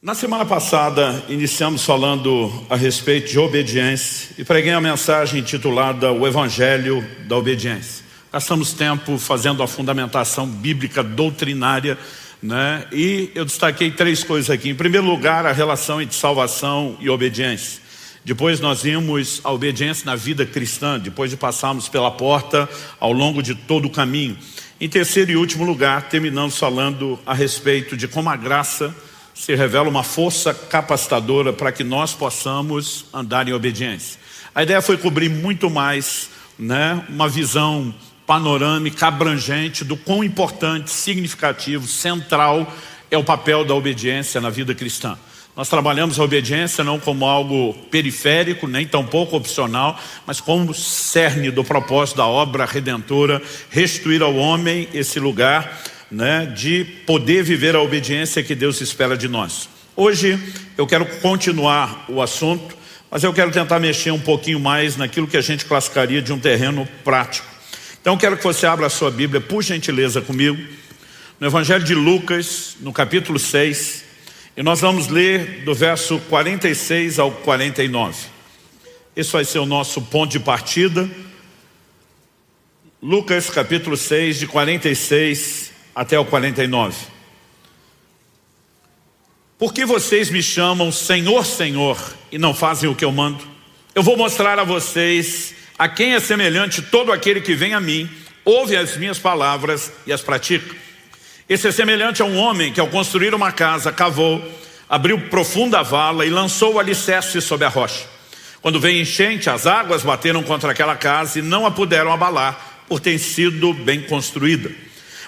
Na semana passada, iniciamos falando a respeito de obediência e preguei a mensagem intitulada O Evangelho da Obediência. Gastamos tempo fazendo a fundamentação bíblica doutrinária, né? E eu destaquei três coisas aqui. Em primeiro lugar, a relação entre salvação e obediência. Depois nós vimos a obediência na vida cristã, depois de passarmos pela porta ao longo de todo o caminho. Em terceiro e último lugar, terminamos falando a respeito de como a graça se revela uma força capacitadora para que nós possamos andar em obediência. A ideia foi cobrir muito mais, né, uma visão panorâmica, abrangente do quão importante, significativo, central é o papel da obediência na vida cristã. Nós trabalhamos a obediência não como algo periférico, nem tampouco opcional, mas como cerne do propósito da obra redentora, restituir ao homem esse lugar, né, de poder viver a obediência que Deus espera de nós. Hoje eu quero continuar o assunto, mas eu quero tentar mexer um pouquinho mais naquilo que a gente classificaria de um terreno prático. Então eu quero que você abra a sua Bíblia, por gentileza, comigo, no Evangelho de Lucas, no capítulo 6, e nós vamos ler do verso 46 ao 49. Esse vai ser o nosso ponto de partida. Lucas capítulo 6, de 46 até o 49. Por que vocês me chamam Senhor, Senhor, e não fazem o que eu mando? Eu vou mostrar a vocês a quem é semelhante todo aquele que vem a mim, ouve as minhas palavras e as pratica. Esse é semelhante a um homem que, ao construir uma casa, cavou, abriu profunda vala e lançou o alicerce sobre a rocha. Quando veio enchente, as águas bateram contra aquela casa e não a puderam abalar, por ter sido bem construída.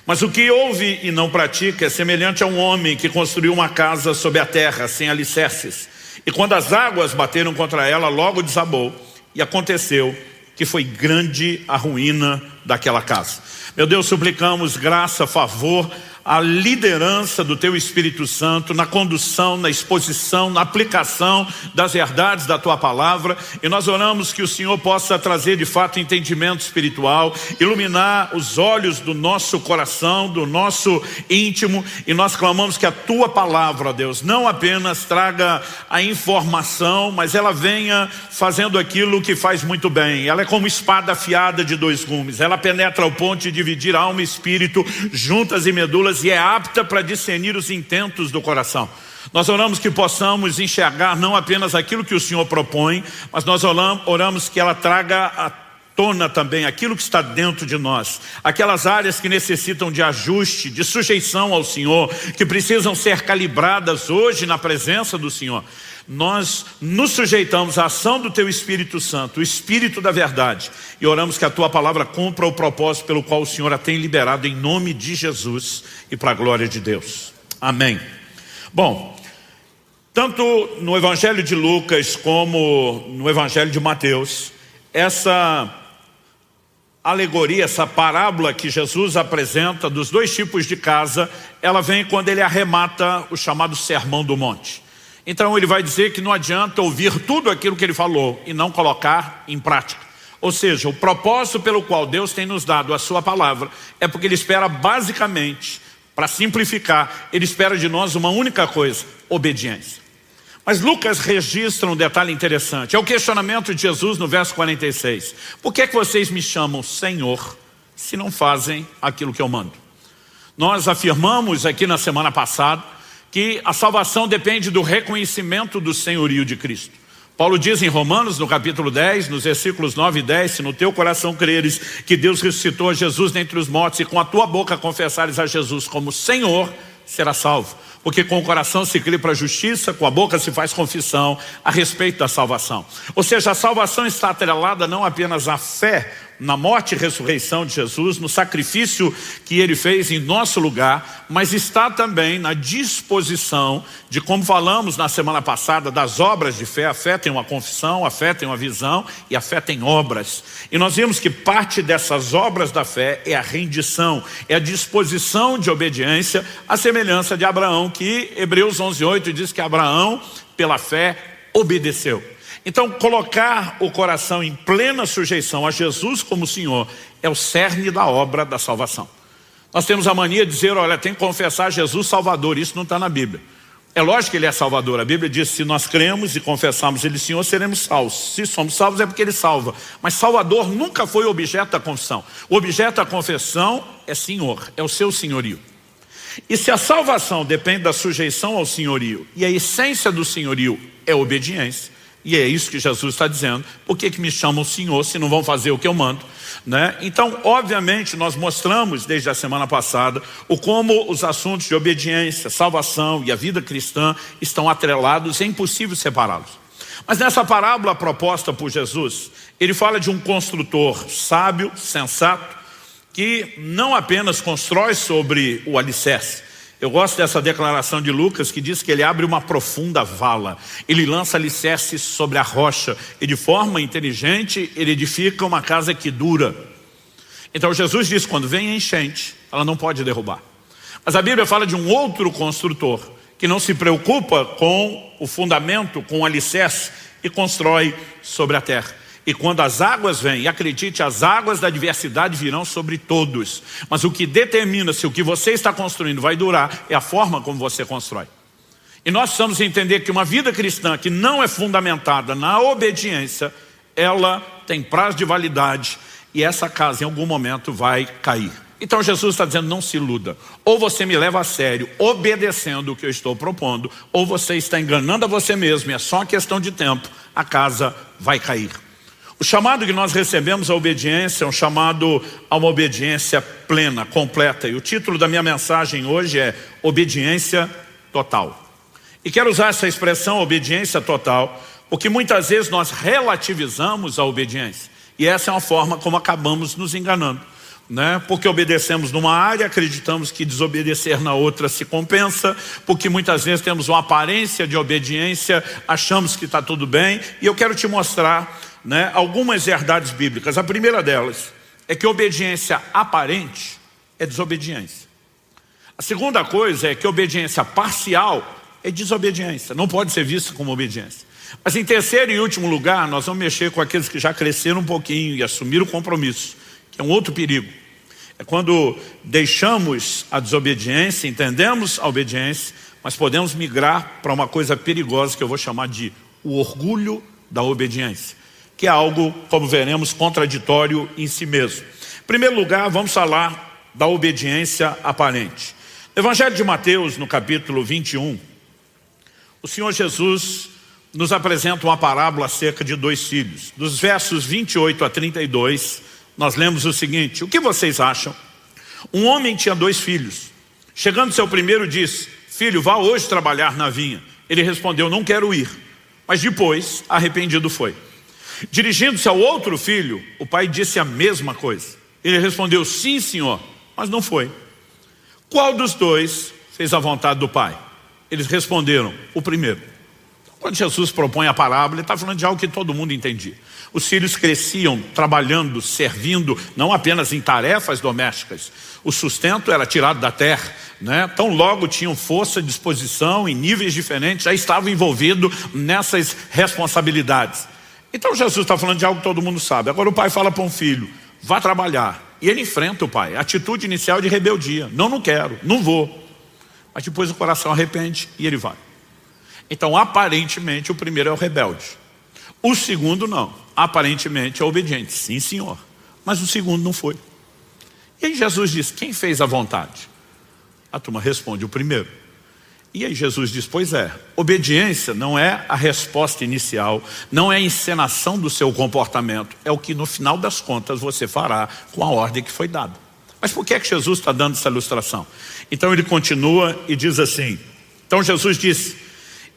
Mas o que ouve e não pratica é semelhante a um homem que construiu uma casa sobre a terra, sem alicerces. E quando as águas bateram contra ela, logo desabou. E aconteceu que foi grande a ruína daquela casa. Meu Deus, suplicamos graça, favor, a liderança do Teu Espírito Santo na condução, na exposição, na aplicação das verdades da Tua Palavra, e nós oramos que o Senhor possa trazer de fato entendimento espiritual, iluminar os olhos do nosso coração, do nosso íntimo, e nós clamamos que a Tua Palavra, ó Deus, não apenas traga a informação, mas ela venha fazendo aquilo que faz muito bem. Ela é como espada afiada de dois gumes, ela penetra ao ponto de dividir alma e espírito, juntas e medulas, e é apta para discernir os intentos do coração. Nós oramos que possamos enxergar não apenas aquilo que o Senhor propõe, mas nós oramos que ela traga à tona também aquilo que está dentro de nós, aquelas áreas que necessitam de ajuste, de sujeição ao Senhor, que precisam ser calibradas hoje na presença do Senhor. Nós nos sujeitamos à ação do Teu Espírito Santo, o Espírito da verdade, e oramos que a Tua Palavra cumpra o propósito pelo qual o Senhor a tem liberado, em nome de Jesus e para a glória de Deus. Amém. Bom, tanto no Evangelho de Lucas como no Evangelho de Mateus, essa alegoria, essa parábola que Jesus apresenta dos dois tipos de casa, ela vem quando ele arremata o chamado Sermão do Monte. Então ele vai dizer que não adianta ouvir tudo aquilo que ele falou e não colocar em prática. Ou seja, o propósito pelo qual Deus tem nos dado a sua palavra é porque ele espera basicamente, para simplificar, ele espera de nós uma única coisa: obediência. Mas Lucas registra um detalhe interessante, é o questionamento de Jesus no verso 46. Por que é que vocês me chamam Senhor se não fazem aquilo que eu mando? Nós afirmamos aqui na semana passada que a salvação depende do reconhecimento do senhorio de Cristo. Paulo diz em Romanos, no capítulo 10, nos versículos 9 e 10, se no teu coração creres que Deus ressuscitou a Jesus dentre os mortos e com a tua boca confessares a Jesus como Senhor, será salvo. Porque com o coração se crê para a justiça, com a boca se faz confissão a respeito da salvação. Ou seja, a salvação está atrelada não apenas à fé na morte e ressurreição de Jesus, no sacrifício que ele fez em nosso lugar, mas está também na disposição de, como falamos na semana passada, das obras de fé. A fé tem uma confissão, a fé tem uma visão e a fé tem obras. E nós vimos que parte dessas obras da fé é a rendição, é a disposição de obediência, a semelhança de Abraão, que Hebreus 11:8 diz que Abraão, pela fé, obedeceu. Então, colocar o coração em plena sujeição a Jesus como Senhor é o cerne da obra da salvação. Nós temos a mania de dizer, olha, tem que confessar Jesus Salvador. Isso não está na Bíblia. É lógico que Ele é Salvador. A Bíblia diz, se nós cremos e confessarmos Ele Senhor, seremos salvos. Se somos salvos é porque Ele salva. Mas Salvador nunca foi o objeto da confissão. O objeto da confissão é Senhor, é o seu senhorio. E se a salvação depende da sujeição ao senhorio, e a essência do senhorio é obediência, e é isso que Jesus está dizendo, por que me chamam Senhor se não vão fazer o que eu mando? Né? Então, obviamente, nós mostramos desde a semana passada como os assuntos de obediência, salvação e a vida cristã estão atrelados, é impossível separá-los. Mas nessa parábola proposta por Jesus, Ele fala de um construtor sábio, sensato, que não apenas constrói sobre o alicerce. Eu gosto dessa declaração de Lucas que diz que ele abre uma profunda vala. Ele lança alicerces sobre a rocha e de forma inteligente ele edifica uma casa que dura. Então Jesus diz, quando vem a enchente, ela não pode derrubar. Mas a Bíblia fala de um outro construtor que não se preocupa com o fundamento, com o alicerce e constrói sobre a terra. E quando as águas vêm, e acredite, as águas da adversidade virão sobre todos. Mas o que determina se o que você está construindo vai durar é a forma como você constrói. E nós precisamos entender que uma vida cristã que não é fundamentada na obediência, ela tem prazo de validade e essa casa em algum momento vai cair. Então Jesus está dizendo, não se iluda. Ou você me leva a sério, obedecendo o que eu estou propondo, ou você está enganando a você mesmo, e é só uma questão de tempo, a casa vai cair. O chamado que nós recebemos à obediência é um chamado a uma obediência plena, completa. E o título da minha mensagem hoje é Obediência Total. E quero usar essa expressão, obediência total, porque muitas vezes nós relativizamos a obediência. E essa é uma forma como acabamos nos enganando. Porque obedecemos numa área, acreditamos que desobedecer na outra se compensa, porque muitas vezes temos uma aparência de obediência, achamos que está tudo bem. E eu quero te mostrar algumas verdades bíblicas. A primeira delas é que obediência aparente é desobediência. A segunda coisa é que obediência parcial é desobediência, não pode ser vista como obediência. Mas em terceiro e último lugar, nós vamos mexer com aqueles que já cresceram um pouquinho e assumiram o compromisso, que é um outro perigo. É quando deixamos a desobediência, entendemos a obediência, mas podemos migrar para uma coisa perigosa que eu vou chamar de o orgulho da obediência, que é algo, como veremos, contraditório em si mesmo. Em primeiro lugar, vamos falar da obediência aparente. No Evangelho de Mateus, no capítulo 21, o Senhor Jesus nos apresenta uma parábola acerca de 2 filhos. Dos versos 28 a 32, nós lemos o seguinte: o que vocês acham? Um homem tinha 2 filhos. Chegando seu primeiro, disse: filho, vá hoje trabalhar na vinha. Ele respondeu: não quero ir. Mas depois, arrependido foi. Dirigindo-se ao outro filho, o pai disse a mesma coisa. Ele respondeu: sim, senhor, mas não foi. Qual dos 2 fez a vontade do pai? Eles responderam: o primeiro. Quando Jesus propõe a parábola, ele está falando de algo que todo mundo entendia. Os filhos cresciam trabalhando, servindo, não apenas em tarefas domésticas. O sustento era tirado da terra, Tão logo tinham força, disposição, em níveis diferentes, já estavam envolvidos nessas responsabilidades. Então Jesus está falando de algo que todo mundo sabe. Agora o pai fala para um filho: vá trabalhar. E ele enfrenta o pai. A atitude inicial de rebeldia: não quero, não vou. Mas depois o coração arrepende e ele vai. Então aparentemente o primeiro é o rebelde. O segundo não. Aparentemente é obediente. Sim, senhor. Mas o segundo não foi. E aí Jesus diz: quem fez a vontade? A turma responde: o primeiro. E aí Jesus diz: pois é, obediência não é a resposta inicial, não é a encenação do seu comportamento, é o que no final das contas você fará com a ordem que foi dada. Mas por que é que Jesus está dando essa ilustração? Então ele continua e diz assim: então Jesus disse: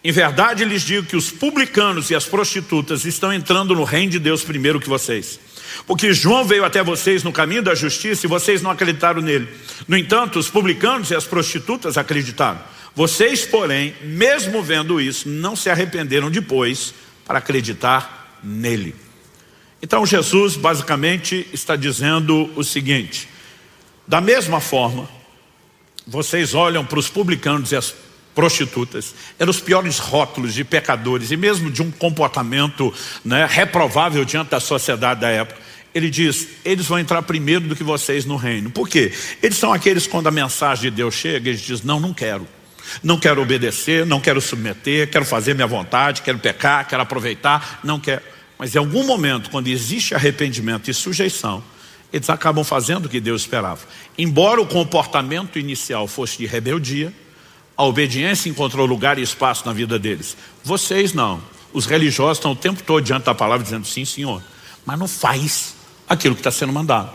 em verdade lhes digo que os publicanos e as prostitutas estão entrando no reino de Deus primeiro que vocês. Porque João veio até vocês no caminho da justiça e vocês não acreditaram nele. No entanto, os publicanos e as prostitutas acreditaram. Vocês, porém, mesmo vendo isso, não se arrependeram depois para acreditar nele. Então Jesus basicamente está dizendo o seguinte: da mesma forma, vocês olham para os publicanos e as prostitutas, eram os piores rótulos de pecadores e mesmo de um comportamento reprovável diante da sociedade da época. Ele diz: eles vão entrar primeiro do que vocês no reino. Por quê? Eles são aqueles, quando a mensagem de Deus chega, eles dizem: não quero. Não quero obedecer, não quero submeter, quero fazer minha vontade, quero pecar, quero aproveitar, não quero. Mas em algum momento, quando existe arrependimento e sujeição, eles acabam fazendo o que Deus esperava. Embora o comportamento inicial fosse de rebeldia, a obediência encontrou lugar e espaço na vida deles. Vocês não. Os religiosos estão o tempo todo diante da palavra dizendo sim, Senhor, mas não faz aquilo que está sendo mandado.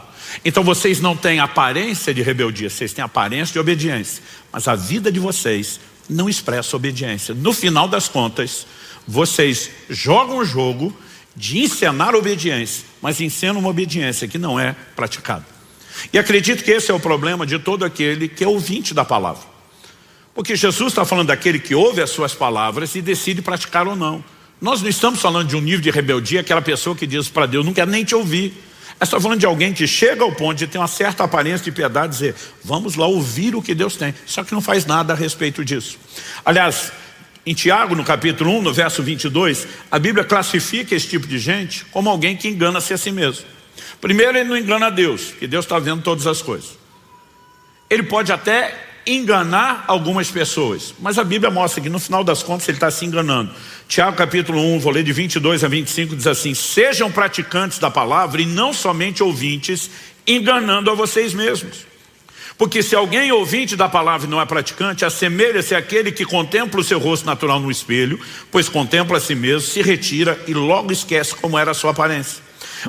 Então vocês não têm aparência de rebeldia, vocês têm aparência de obediência, mas a vida de vocês não expressa obediência. No final das contas, vocês jogam o jogo de encenar obediência, mas encenam uma obediência que não é praticada. E acredito que esse é o problema de todo aquele que é ouvinte da palavra. Porque Jesus está falando daquele que ouve as suas palavras e decide praticar ou não. Nós não estamos falando de um nível de rebeldia, aquela pessoa que diz para Deus, não quero nem te ouvir. Está falando de alguém que chega ao ponto de ter uma certa aparência de piedade e dizer, vamos lá ouvir o que Deus tem, só que não faz nada a respeito disso. Aliás, em Tiago, no capítulo 1, no verso 22, a Bíblia classifica esse tipo de gente como alguém que engana-se a si mesmo. Primeiro, ele não engana a Deus, porque Deus está vendo todas as coisas. Ele pode até enganar algumas pessoas, mas a Bíblia mostra que no final das contas ele está se enganando. Tiago capítulo 1, vou ler de 22 a 25, diz assim, sejam praticantes da palavra e não somente ouvintes, enganando a vocês mesmos. Porque se alguém ouvinte da palavra e não é praticante, assemelha-se àquele que contempla o seu rosto natural no espelho, pois contempla a si mesmo, se retira e logo esquece como era a sua aparência.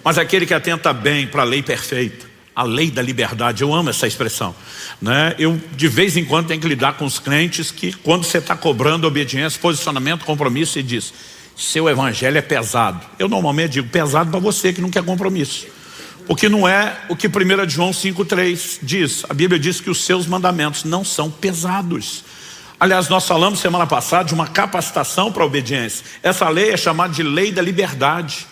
Mas aquele que atenta bem para a lei perfeita, a lei da liberdade, eu amo essa expressão, né? Eu de vez em quando tenho que lidar com os crentes que quando você está cobrando obediência, posicionamento, compromisso, você diz, seu evangelho é pesado. Eu normalmente digo, pesado para você que não quer compromisso. Porque não é o que 1 João 5,3 diz. A Bíblia diz que os seus mandamentos não são pesados. Aliás, nós falamos semana passada de uma capacitação para a obediência. Essa lei é chamada de lei da liberdade.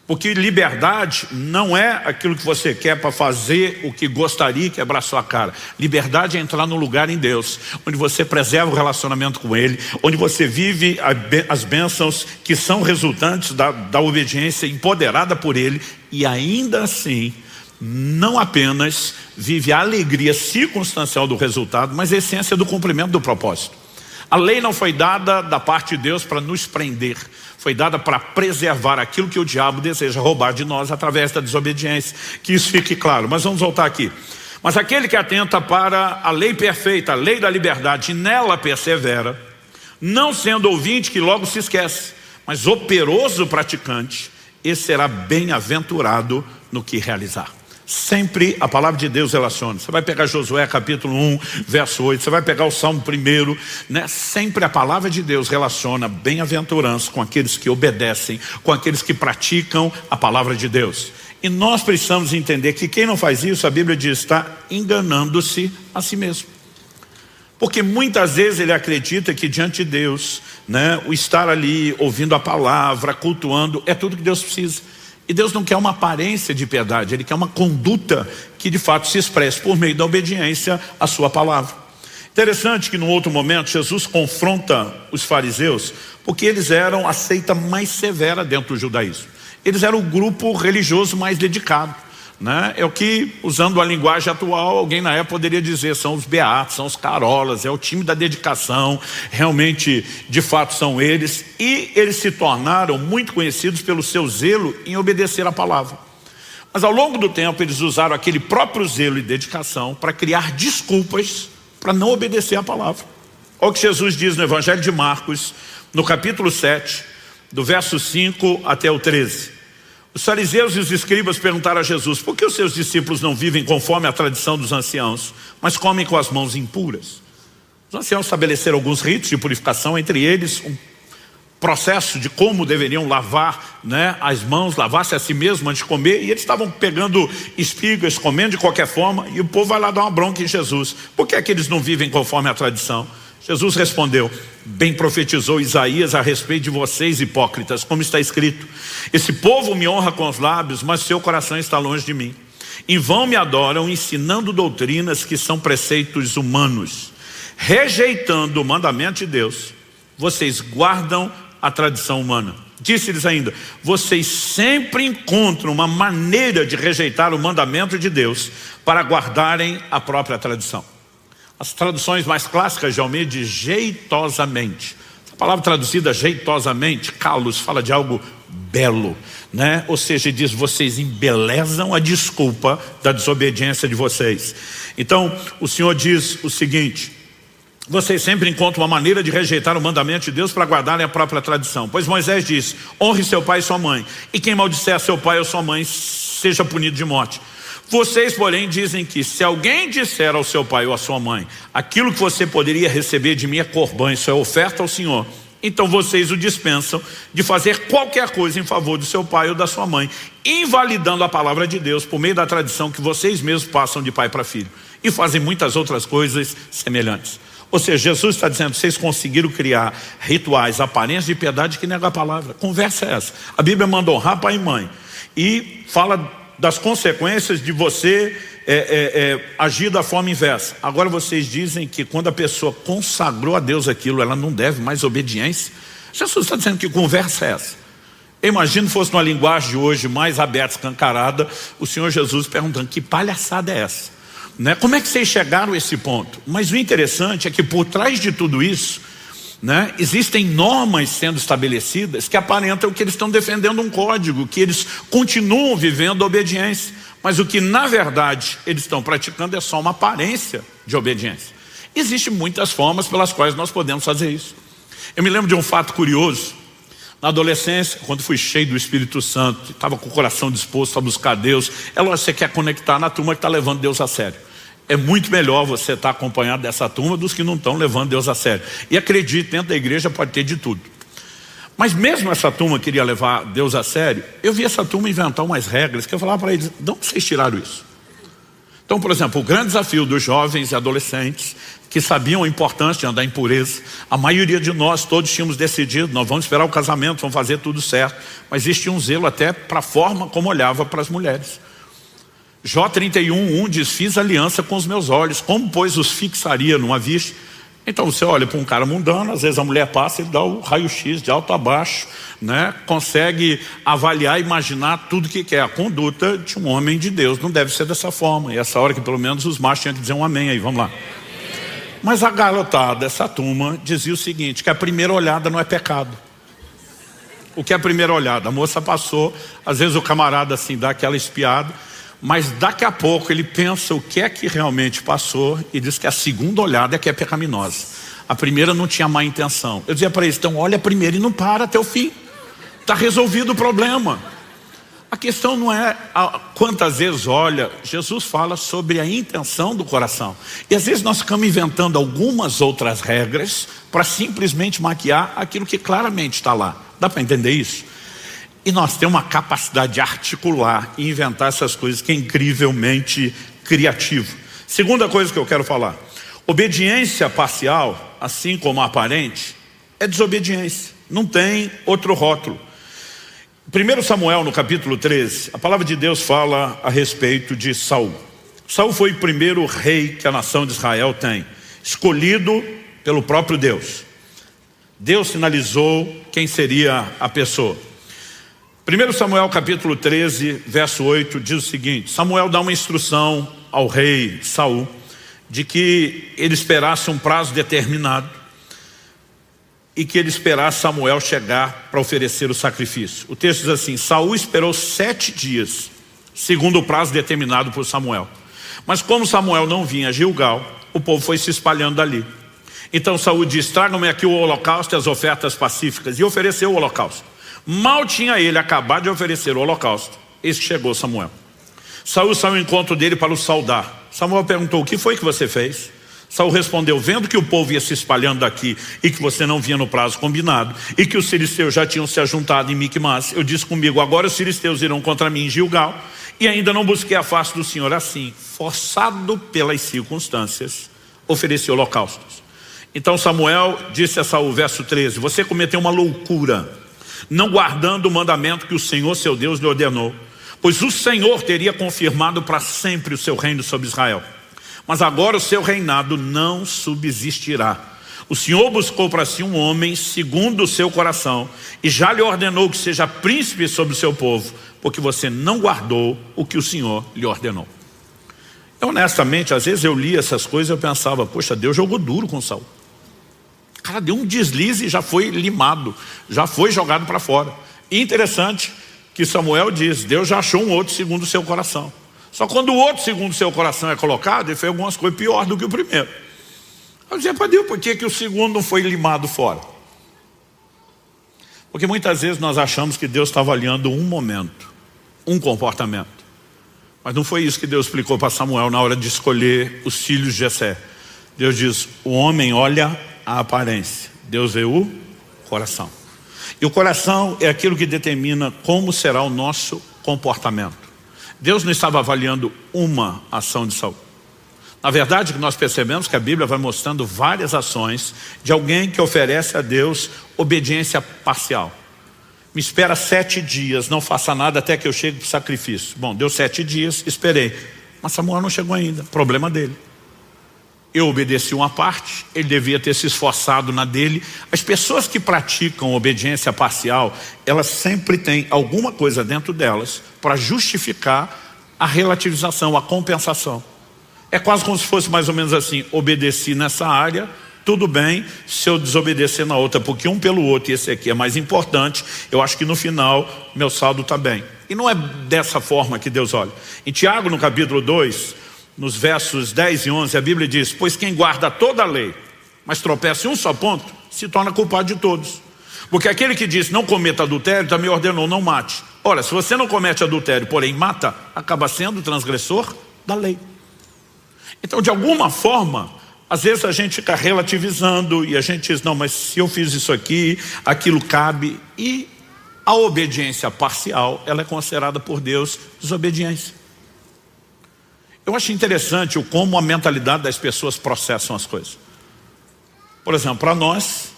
Porque liberdade não é aquilo que você quer para fazer o que gostaria e quebrar sua cara. Liberdade é entrar no lugar em Deus, onde você preserva o relacionamento com Ele, onde você vive as bênçãos que são resultantes da obediência empoderada por Ele, e ainda assim, não apenas vive a alegria circunstancial do resultado, mas a essência do cumprimento do propósito. A lei não foi dada da parte de Deus para nos prender, foi dada para preservar aquilo que o diabo deseja roubar de nós através da desobediência. Que isso fique claro, mas vamos voltar aqui. Mas aquele que atenta para a lei perfeita, a lei da liberdade, e nela persevera, não sendo ouvinte que logo se esquece, mas operoso praticante, esse será bem-aventurado no que realizar. Sempre a palavra de Deus relaciona. Você vai pegar Josué capítulo 1, verso 8, você vai pegar o Salmo 1, né? Sempre a palavra de Deus relaciona bem-aventurança com aqueles que obedecem, com aqueles que praticam a palavra de Deus. E nós precisamos entender que quem não faz isso, a Bíblia diz, está enganando-se a si mesmo. Porque muitas vezes ele acredita que diante de Deus, né, o estar ali ouvindo a palavra, cultuando, é tudo que Deus precisa. E Deus não quer uma aparência de piedade, Ele quer uma conduta que de fato se expresse por meio da obediência à sua palavra. Interessante que num outro momento Jesus confronta os fariseus, porque eles eram a seita mais severa dentro do judaísmo. Eles eram o grupo religioso mais dedicado, né? É o que, usando a linguagem atual, alguém na época poderia dizer, são os beatos, são os carolas, é o time da dedicação, realmente, de fato são eles, e eles se tornaram muito conhecidos pelo seu zelo em obedecer a palavra. Mas ao longo do tempo eles usaram aquele próprio zelo e dedicação para criar desculpas para não obedecer a palavra. Olha o que Jesus diz no Evangelho de Marcos, no capítulo 7, do verso 5 até o 13. Os fariseus e os escribas perguntaram a Jesus, por que os seus discípulos não vivem conforme a tradição dos anciãos, mas comem com as mãos impuras? Os anciãos estabeleceram alguns ritos de purificação, entre eles um processo de como deveriam lavar, né, as mãos, lavar-se a si mesmo antes de comer, e eles estavam pegando espigas, comendo de qualquer forma, e o povo vai lá dar uma bronca em Jesus. Por que é que eles não vivem conforme a tradição? Jesus respondeu, bem profetizou Isaías a respeito de vocês hipócritas, como está escrito, esse povo me honra com os lábios, mas seu coração está longe de mim. Em vão me adoram, ensinando doutrinas que são preceitos humanos. Rejeitando o mandamento de Deus, vocês guardam a tradição humana. Disse-lhes ainda, vocês sempre encontram uma maneira de rejeitar o mandamento de Deus para guardarem a própria tradição. As traduções mais clássicas de Almeida diz jeitosamente. A palavra traduzida jeitosamente, kalos, fala de algo belo, né? Ou seja, diz, vocês embelezam a desculpa da desobediência de vocês. Então, o Senhor diz o seguinte: vocês sempre encontram uma maneira de rejeitar o mandamento de Deus para guardarem a própria tradição. Pois Moisés diz, honre seu pai e sua mãe, e quem maldisser seu pai ou sua mãe seja punido de morte. Vocês, porém, dizem que se alguém disser ao seu pai ou à sua mãe, aquilo que você poderia receber de mim é corbã, isso é oferta ao Senhor, então vocês o dispensam de fazer qualquer coisa em favor do seu pai ou da sua mãe, invalidando a palavra de Deus por meio da tradição que vocês mesmos passam de pai para filho. E fazem muitas outras coisas semelhantes. Ou seja, Jesus está dizendo, vocês conseguiram criar rituais, aparências de piedade que negam a palavra. Conversa é essa. A Bíblia manda honrar pai e mãe. E fala das consequências de você agir da forma inversa. Agora vocês dizem que quando a pessoa consagrou a Deus aquilo, ela não deve mais obediência. Jesus está dizendo que conversa é essa. Eu imagino que fosse numa linguagem de hoje mais aberta, escancarada, o Senhor Jesus perguntando, que palhaçada é essa? Né? Como é que vocês chegaram a esse ponto? Mas o interessante é que por trás de tudo isso, né, existem normas sendo estabelecidas que aparentam que eles estão defendendo um código, que eles continuam vivendo a obediência, mas o que na verdade eles estão praticando é só uma aparência de obediência. Existem muitas formas pelas quais nós podemos fazer isso. Eu me lembro de um fato curioso. Na adolescência, quando fui cheio do Espírito Santo, estava com o coração disposto a buscar Deus, é lógico que você quer conectar na turma que está levando Deus a sério. É muito melhor você estar acompanhado dessa turma dos que não estão levando Deus a sério. E acredite, dentro da igreja pode ter de tudo. Mas mesmo essa turma queria levar Deus a sério, eu vi essa turma inventar umas regras que eu falava para eles, de onde vocês tiraram isso? Então, por exemplo, o grande desafio dos jovens e adolescentes que sabiam a importância de andar em pureza, a maioria de nós todos tínhamos decidido, nós vamos esperar o casamento, vamos fazer tudo certo, mas existia um zelo até para a forma como olhava para as mulheres. Jó 31:1 diz, fiz aliança com os meus olhos, como pois os fixaria numa vista? Então você olha para um cara mundano, às vezes a mulher passa, ele dá o raio-x de alto a baixo, né? Consegue avaliar, imaginar tudo que quer. A conduta de um homem de Deus não deve ser dessa forma. E essa hora que pelo menos os machos tinham que dizer um amém aí, vamos lá. Mas a garotada, essa turma, dizia o seguinte, que a primeira olhada não é pecado. O que é a primeira olhada? A moça passou, às vezes o camarada assim dá aquela espiada, mas daqui a pouco ele pensa o que é que realmente passou e diz que a segunda olhada é que é pecaminosa. A primeira não tinha má intenção. Eu dizia para eles, então olha a primeira e não para até o fim. Está resolvido o problema. A questão não é quantas vezes olha, Jesus fala sobre a intenção do coração. E às vezes nós ficamos inventando algumas outras regras para simplesmente maquiar aquilo que claramente está lá. Dá para entender isso? E nós temos uma capacidade de articular e inventar essas coisas que é incrivelmente criativo. Segunda coisa que eu quero falar. Obediência parcial, assim como a aparente, é desobediência. Não tem outro rótulo. 1 Samuel, no capítulo 13, a palavra de Deus fala a respeito de Saul. Saul foi o primeiro rei que a nação de Israel tem, escolhido pelo próprio Deus. Deus sinalizou quem seria a pessoa. 1 Samuel capítulo 13, verso 8, diz o seguinte, Samuel dá uma instrução ao rei Saul, de que ele esperasse um prazo determinado, e que ele esperasse Samuel chegar para oferecer o sacrifício. O texto diz assim, Saul esperou 7 dias, segundo o prazo determinado por Samuel. Mas como Samuel não vinha a Gilgal, o povo foi se espalhando dali. Então Saul disse, tragam-me aqui o holocausto e as ofertas pacíficas, e ofereceu o holocausto. Mal tinha ele acabado de oferecer o holocausto, eis que chegou Samuel. Saul saiu ao encontro dele para o saudar. Samuel perguntou, o que foi que você fez? Saul respondeu, vendo que o povo ia se espalhando daqui e que você não vinha no prazo combinado e que os filisteus já tinham se ajuntado em Micmas, eu disse comigo, agora os filisteus irão contra mim em Gilgal e ainda não busquei a face do Senhor. Assim, forçado pelas circunstâncias, ofereci holocaustos. Então Samuel disse a Saul, verso 13, você cometeu uma loucura, não guardando o mandamento que o Senhor seu Deus lhe ordenou, pois o Senhor teria confirmado para sempre o seu reino sobre Israel. Mas agora o seu reinado não subsistirá. O Senhor buscou para si um homem segundo o seu coração e já lhe ordenou que seja príncipe sobre o seu povo, porque você não guardou o que o Senhor lhe ordenou. Honestamente, às vezes eu li essas coisas e eu pensava, poxa, Deus jogou duro com Saul. O cara deu um deslize e já foi limado, já foi jogado para fora. E interessante que Samuel diz, Deus já achou um outro segundo o seu coração. Só quando o outro segundo o seu coração é colocado, ele fez algumas coisas piores do que o primeiro. Eu dizia para Deus, por que o segundo não foi limado fora? Porque muitas vezes nós achamos que Deus está avaliando um momento, um comportamento. Mas não foi isso que Deus explicou para Samuel na hora de escolher os filhos de Jessé. Deus diz, o homem olha a aparência, Deus vê o coração. E o coração é aquilo que determina como será o nosso comportamento. Deus não estava avaliando uma ação de Saul. Na verdade, nós percebemos que a Bíblia vai mostrando várias ações de alguém que oferece a Deus obediência parcial. Me espera 7 dias, não faça nada até que eu chegue para o sacrifício. Bom, deu 7 dias, esperei. Mas Samuel não chegou ainda, problema dele. Eu obedeci uma parte, ele devia ter se esforçado na dele. As pessoas que praticam obediência parcial, elas sempre têm alguma coisa dentro delas para justificar a relativização, a compensação. É quase como se fosse mais ou menos assim, obedeci nessa área, tudo bem se eu desobedecer na outra, porque um pelo outro, e esse aqui é mais importante, eu acho que no final meu saldo está bem. E não é dessa forma que Deus olha. Em Tiago, no capítulo 2, nos versos 10 e 11, a Bíblia diz, pois quem guarda toda a lei, mas tropeça em um só ponto, se torna culpado de todos. Porque aquele que diz não cometa adultério, também ordenou não mate. Ora, se você não comete adultério, porém mata, acaba sendo transgressor da lei. Então, de alguma forma, às vezes a gente fica relativizando e a gente diz, não, mas se eu fiz isso aqui, aquilo cabe. E a obediência parcial, ela é considerada por Deus desobediência. Eu acho interessante o como a mentalidade das pessoas processam as coisas. Por exemplo, para nós,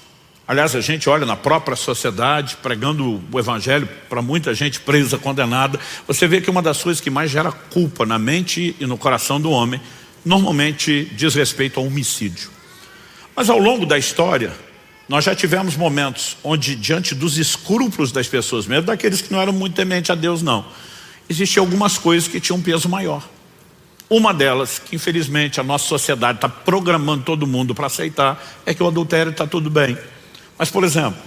aliás, a gente olha na própria sociedade, pregando o evangelho para muita gente presa, condenada, você vê que uma das coisas que mais gera culpa na mente e no coração do homem, normalmente diz respeito ao homicídio. Mas ao longo da história, nós já tivemos momentos onde, diante dos escrúpulos das pessoas, mesmo daqueles que não eram muito tementes a Deus, não, existiam algumas coisas que tinham um peso maior. Uma delas, que infelizmente a nossa sociedade está programando todo mundo para aceitar, é que o adultério está tudo bem. Mas, por exemplo,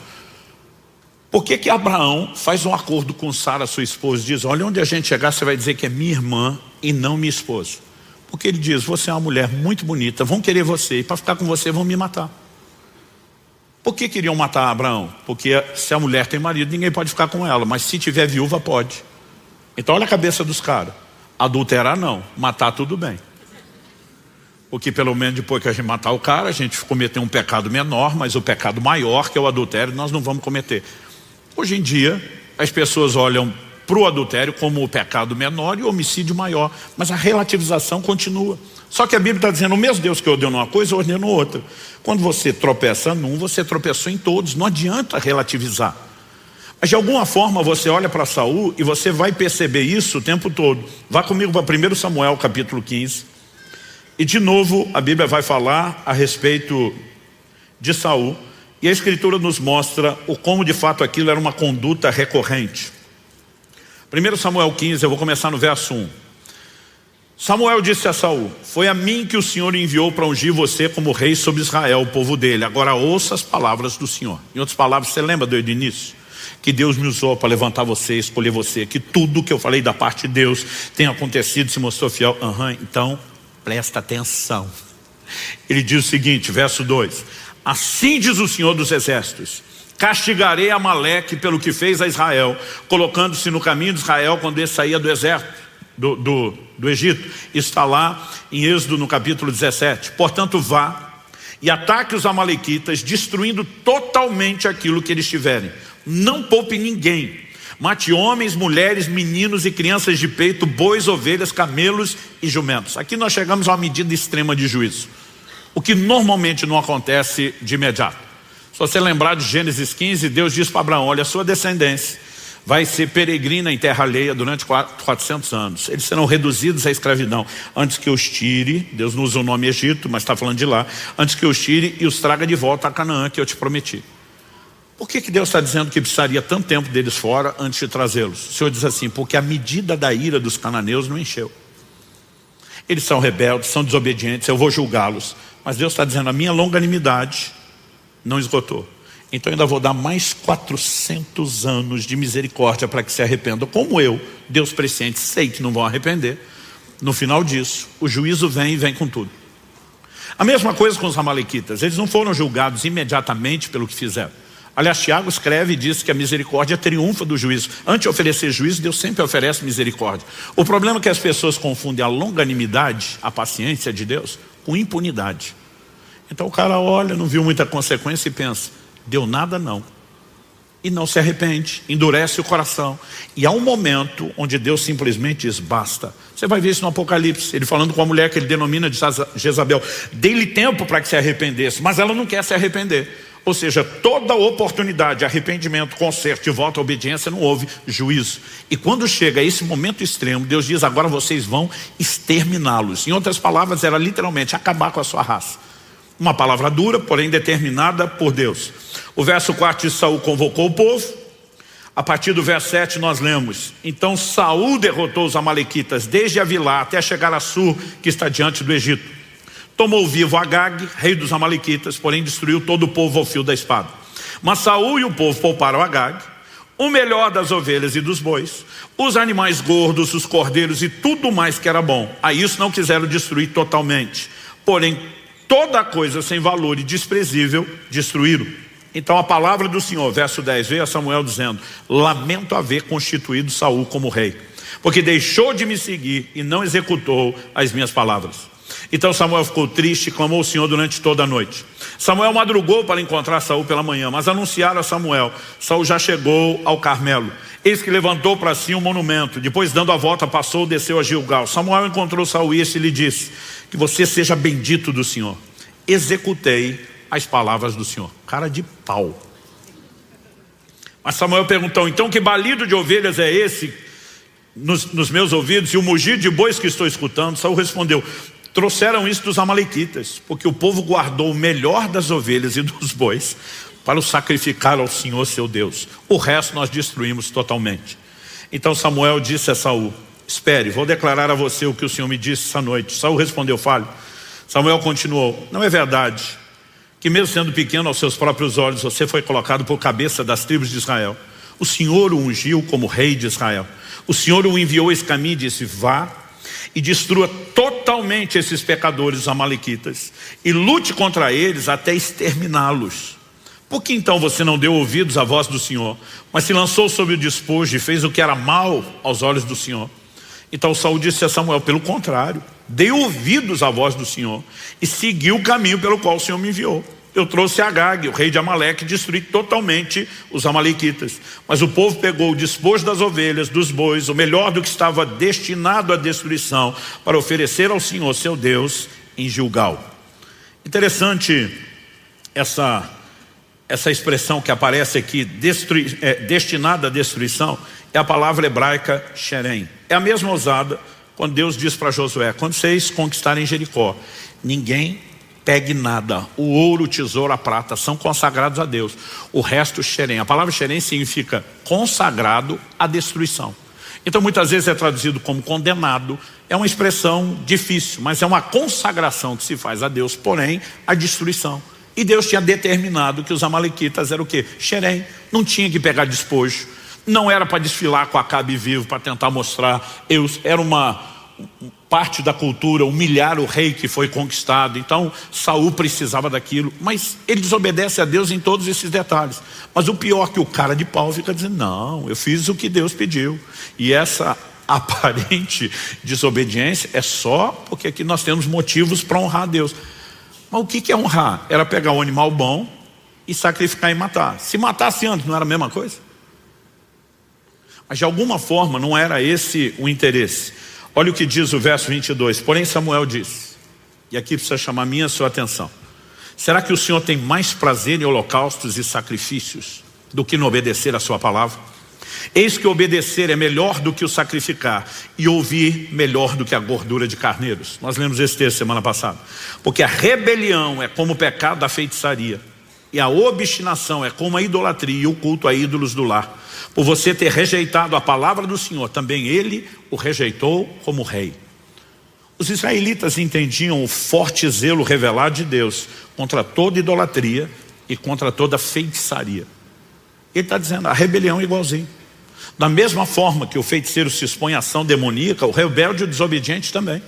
por que Abraão faz um acordo com Sara, sua esposa, e diz, olha, onde a gente chegar, você vai dizer que é minha irmã e não minha esposa. Porque ele diz, você é uma mulher muito bonita, vão querer você, e para ficar com você vão me matar. Por que queriam matar Abraão? Porque se a mulher tem marido, ninguém pode ficar com ela, mas se tiver viúva, pode. Então olha a cabeça dos caras. Adulterar não, matar tudo bem. Porque pelo menos depois que a gente matar o cara, a gente cometeu um pecado menor, mas o pecado maior, que é o adultério, nós não vamos cometer. Hoje em dia, as pessoas olham para o adultério como o pecado menor e o homicídio maior, mas a relativização continua. Só que a Bíblia está dizendo, o mesmo Deus que ordena uma coisa, ordena outra. Quando você tropeça num, você tropeçou em todos, não adianta relativizar. Mas de alguma forma você olha para Saul e você vai perceber isso o tempo todo. Vá comigo para 1 Samuel capítulo 15. E de novo a Bíblia vai falar a respeito de Saul. E a Escritura nos mostra o como de fato aquilo era uma conduta recorrente. 1 Samuel 15, eu vou começar no verso 1. Samuel disse a Saul, foi a mim que o Senhor enviou para ungir você como rei sobre Israel, o povo dele. Agora ouça as palavras do Senhor. Em outras palavras, você lembra do início? Que Deus me usou para levantar você, escolher você, que tudo que eu falei da parte de Deus tem acontecido, se mostrou fiel. Então, presta atenção. Ele diz o seguinte, verso 2. Assim diz o Senhor dos Exércitos, castigarei Amaleque pelo que fez a Israel, colocando-se no caminho de Israel quando ele saía do exército, do Egito. Está lá em Êxodo no capítulo 17. Portanto, vá e ataque os amalequitas, destruindo totalmente aquilo que eles tiverem. Não poupe ninguém. Mate homens, mulheres, meninos e crianças de peito, bois, ovelhas, camelos e jumentos. Aqui nós chegamos a uma medida extrema de juízo, o que normalmente não acontece de imediato. Se você lembrar de Gênesis 15, Deus diz para Abraão, olha, a sua descendência vai ser peregrina em terra alheia durante 400 anos. Eles serão reduzidos à escravidão. Antes que eu os tire, Deus não usa o nome Egito, mas está falando de lá. Antes que eu os tire e os traga de volta a Canaã, que eu te prometi. Por que Deus está dizendo que precisaria tanto tempo deles fora antes de trazê-los? O Senhor diz assim, porque a medida da ira dos cananeus não encheu. Eles são rebeldes, são desobedientes, eu vou julgá-los. Mas Deus está dizendo, a minha longanimidade não esgotou. Então eu ainda vou dar mais 400 anos de misericórdia para que se arrependam. Como eu, Deus presciente, sei que não vão arrepender. No final disso, o juízo vem e vem com tudo. A mesma coisa com os amalequitas. Eles não foram julgados imediatamente pelo que fizeram. Aliás, Tiago escreve e diz que a misericórdia triunfa do juízo. Antes de oferecer juízo, Deus sempre oferece misericórdia. O problema é que as pessoas confundem a longanimidade, a paciência de Deus, com impunidade. Então o cara olha, não viu muita consequência e pensa, deu nada não. E não se arrepende, endurece o coração. E há um momento onde Deus simplesmente diz, basta. Você vai ver isso no Apocalipse, ele falando com a mulher que ele denomina de Jezabel. Dei-lhe tempo para que se arrependesse, mas ela não quer se arrepender. Ou seja, toda oportunidade, arrependimento, conserto e volta à obediência, não houve juízo. E quando chega a esse momento extremo, Deus diz, agora vocês vão exterminá-los. Em outras palavras, era literalmente acabar com a sua raça. Uma palavra dura, porém determinada por Deus. O verso 4 de Saul convocou o povo. A partir do verso 7 nós lemos, então Saul derrotou os amalequitas desde Avilá até chegar a Sur, que está diante do Egito. Tomou vivo Agag, rei dos amalequitas, porém destruiu todo o povo ao fio da espada. Mas Saul e o povo pouparam Agag, o melhor das ovelhas e dos bois, os animais gordos, os cordeiros e tudo mais que era bom. A isso não quiseram destruir totalmente, porém toda coisa sem valor e desprezível destruíram. Então a palavra do Senhor, verso 10, veio a Samuel dizendo, lamento haver constituído Saul como rei, porque deixou de me seguir e não executou as minhas palavras. Então Samuel ficou triste e clamou ao Senhor durante toda a noite. Samuel madrugou para encontrar Saul pela manhã, mas anunciaram a Samuel, Saul já chegou ao Carmelo. Eis que levantou para si um monumento, depois dando a volta passou, desceu a Gilgal. Samuel encontrou Saul e este lhe disse, que você seja bendito do Senhor. Executei as palavras do Senhor. Cara de pau. Mas Samuel perguntou, então que balido de ovelhas é esse nos meus ouvidos e o mugir de bois que estou escutando? Saul respondeu, trouxeram isso dos amalequitas, porque o povo guardou o melhor das ovelhas e dos bois para o sacrificar ao Senhor seu Deus. O resto nós destruímos totalmente. Então Samuel disse a Saul, espere, vou declarar a você o que o Senhor me disse essa noite. Saul respondeu, fale. Samuel continuou, não é verdade que mesmo sendo pequeno aos seus próprios olhos, você foi colocado por cabeça das tribos de Israel? O Senhor o ungiu como rei de Israel. O Senhor o enviou esse caminho e disse, vá e destrua totalmente esses pecadores, os amalequitas, e lute contra eles até exterminá-los. Por que então você não deu ouvidos à voz do Senhor, mas se lançou sobre o despojo e fez o que era mal aos olhos do Senhor? Então Saul disse a Samuel, pelo contrário, dei ouvidos à voz do Senhor e segui o caminho pelo qual o Senhor me enviou. Eu trouxe Agag, o rei de Amaleque, e destruí totalmente os amalequitas. Mas o povo pegou o despojo das ovelhas, dos bois, o melhor do que estava destinado à destruição, para oferecer ao Senhor, seu Deus, em Gilgal. Interessante essa expressão que aparece aqui, destinada à destruição, é a palavra hebraica Sherem. É a mesma usada quando Deus diz para Josué, quando vocês conquistarem Jericó, ninguém pegue nada, o ouro, o tesouro, a prata são consagrados a Deus, o resto Sherem. A palavra Sherem significa consagrado à destruição. Então muitas vezes é traduzido como condenado. É uma expressão difícil, mas é uma consagração que se faz a Deus, porém a destruição. E Deus tinha determinado que os amalequitas eram o quê? Sherem. Não tinha que pegar despojo, não era para desfilar com Acabe vivo, para tentar mostrar, era uma parte da cultura, humilhar o rei que foi conquistado. Então Saul precisava daquilo, mas ele desobedece a Deus em todos esses detalhes. Mas o pior é que o cara de pau fica dizendo, não, eu fiz o que Deus pediu. E essa aparente desobediência é só porque aqui nós temos motivos para honrar a Deus. Mas o que é honrar? Era pegar um animal bom e sacrificar e matar. Se matasse antes, não era a mesma coisa? Mas de alguma forma não era esse o interesse. Olha o que diz o verso 22. Porém Samuel diz, e aqui precisa chamar minha sua atenção, será que o Senhor tem mais prazer em holocaustos e sacrifícios do que no obedecer a sua palavra? Eis que obedecer é melhor do que o sacrificar, e ouvir melhor do que a gordura de carneiros. Nós lemos esse texto semana passada. Porque a rebelião é como o pecado da feitiçaria, e a obstinação é como a idolatria e o culto a ídolos do lar. Por você ter rejeitado a palavra do Senhor, também ele o rejeitou como rei. Os israelitas entendiam o forte zelo revelado de Deus contra toda idolatria e contra toda feitiçaria. Ele está dizendo, a rebelião é igualzinho. Da mesma forma que o feiticeiro se expõe à ação demoníaca, o rebelde e o desobediente também.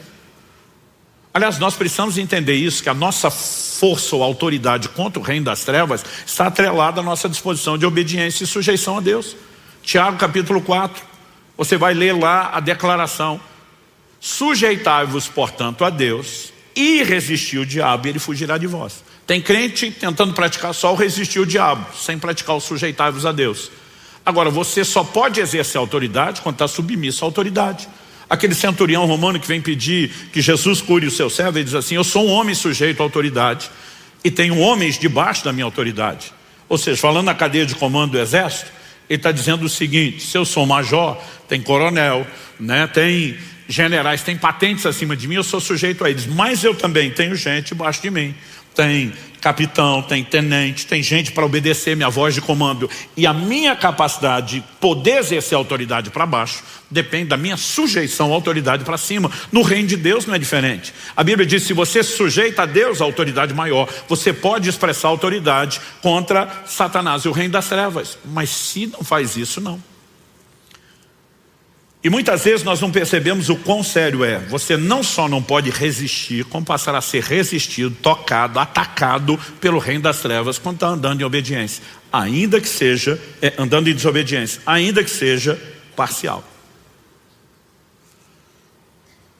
Aliás, nós precisamos entender isso, que a nossa força ou autoridade contra o reino das trevas está atrelada à nossa disposição de obediência e sujeição a Deus. Tiago capítulo 4, você vai ler lá a declaração: sujeitai-vos, portanto, a Deus e resistir o diabo e ele fugirá de vós. Tem crente tentando praticar só o resistir o diabo, sem praticar o sujeitai-vos a Deus. Agora, você só pode exercer autoridade quando está submisso à autoridade. Aquele centurião romano que vem pedir que Jesus cure o seu servo, ele diz assim: eu sou um homem sujeito à autoridade e tenho homens debaixo da minha autoridade. Ou seja, falando na cadeia de comando do exército, ele está dizendo o seguinte: se eu sou major, tem coronel, né, tem generais, tem patentes acima de mim, eu sou sujeito a eles, mas eu também tenho gente debaixo de mim. Tem capitão, tem tenente, tem gente para obedecer minha voz de comando. E a minha capacidade de poder exercer autoridade para baixo depende da minha sujeição à autoridade para cima. No reino de Deus não é diferente. A Bíblia diz: se você se sujeita a Deus, a autoridade maior, você pode expressar autoridade contra Satanás e o reino das trevas. Mas se não faz isso, não. E muitas vezes nós não percebemos o quão sério é. Você não só não pode resistir, como passar a ser resistido, tocado, atacado pelo reino das trevas quando está andando em obediência. Ainda que seja, andando em desobediência, ainda que seja parcial.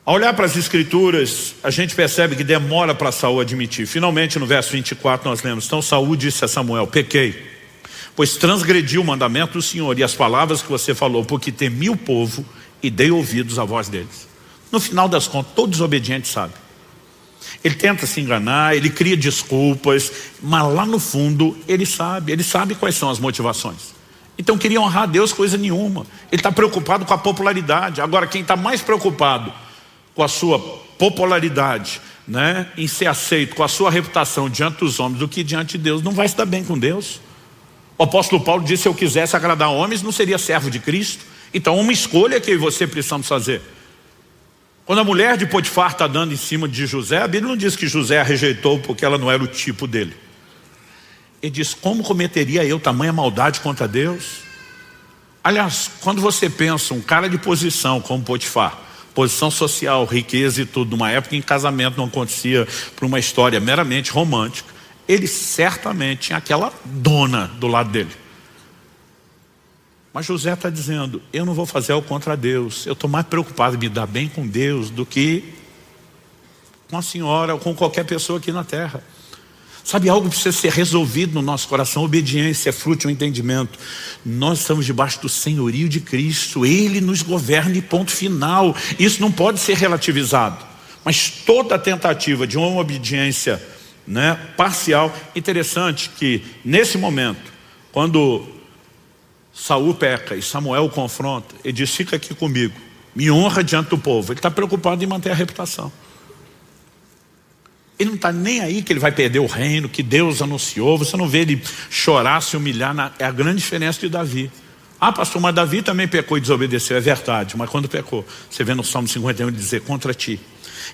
Ao olhar para as escrituras, a gente percebe que demora para Saul admitir. Finalmente no verso 24 nós lemos: então Saul disse a Samuel: pequei, pois transgredi o mandamento do Senhor e as palavras que você falou, porque temi o povo e dei ouvidos à voz deles. No final das contas, todo desobediente sabe. Ele tenta se enganar, ele cria desculpas, mas lá no fundo ele sabe quais são as motivações. Então queria honrar a Deus coisa nenhuma. Ele está preocupado com a popularidade. Agora, quem está mais preocupado com a sua popularidade, né, em ser aceito, com a sua reputação diante dos homens do que diante de Deus, não vai se dar bem com Deus. O apóstolo Paulo disse: se eu quisesse agradar homens, não seria servo de Cristo. Então uma escolha que eu e você precisamos fazer. Quando a mulher de Potifar está dando em cima de José, a Bíblia não diz que José a rejeitou porque ela não era o tipo dele. Ele diz: como cometeria eu tamanha maldade contra Deus? Aliás, quando você pensa um cara de posição como Potifar, posição social, riqueza e tudo, numa época em que casamento não acontecia por uma história meramente romântica, ele certamente tinha aquela dona do lado dele. Mas José está dizendo: eu não vou fazer algo contra Deus, eu estou mais preocupado em me dar bem com Deus do que com a senhora ou com qualquer pessoa aqui na terra. Sabe, algo precisa ser resolvido no nosso coração. Obediência é fruto de um entendimento. Nós estamos debaixo do senhorio de Cristo, Ele nos governa e ponto final. Isso não pode ser relativizado. Mas toda tentativa de uma obediência, né, parcial. Interessante que nesse momento, quando Saul peca e Samuel o confronta, ele diz: fica aqui comigo, me honra diante do povo. Ele está preocupado em manter a reputação. Ele não está nem aí que ele vai perder o reino que Deus anunciou. Você não vê ele chorar, se humilhar. É a grande diferença de Davi. Ah, pastor, mas Davi também pecou e desobedeceu. É verdade, mas quando pecou, você vê no Salmo 51 ele dizer: contra ti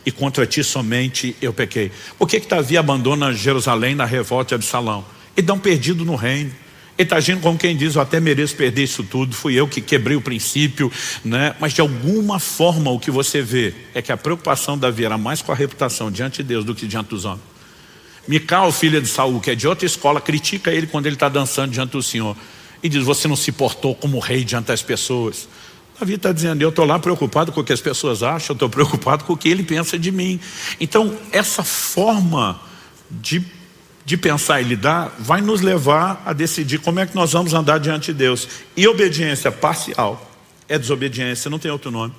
e contra ti somente eu pequei. Por que Davi abandona Jerusalém na revolta de Absalão? Ele dá um perdido no reino. Ele está agindo como quem diz: eu até mereço perder isso tudo, fui eu que quebrei o princípio, né? Mas de alguma forma o que você vê é que a preocupação de Davi era mais com a reputação diante de Deus do que diante dos homens. Mical, filha de Saul, que é de outra escola, critica ele quando ele está dançando diante do Senhor e diz: você não se portou como rei diante das pessoas. Davi está dizendo: eu estou lá preocupado com o que as pessoas acham, eu estou preocupado com o que ele pensa de mim. Então essa forma de pensar e lidar vai nos levar a decidir como é que nós vamos andar diante de Deus. E obediência parcial é desobediência, não tem outro nome.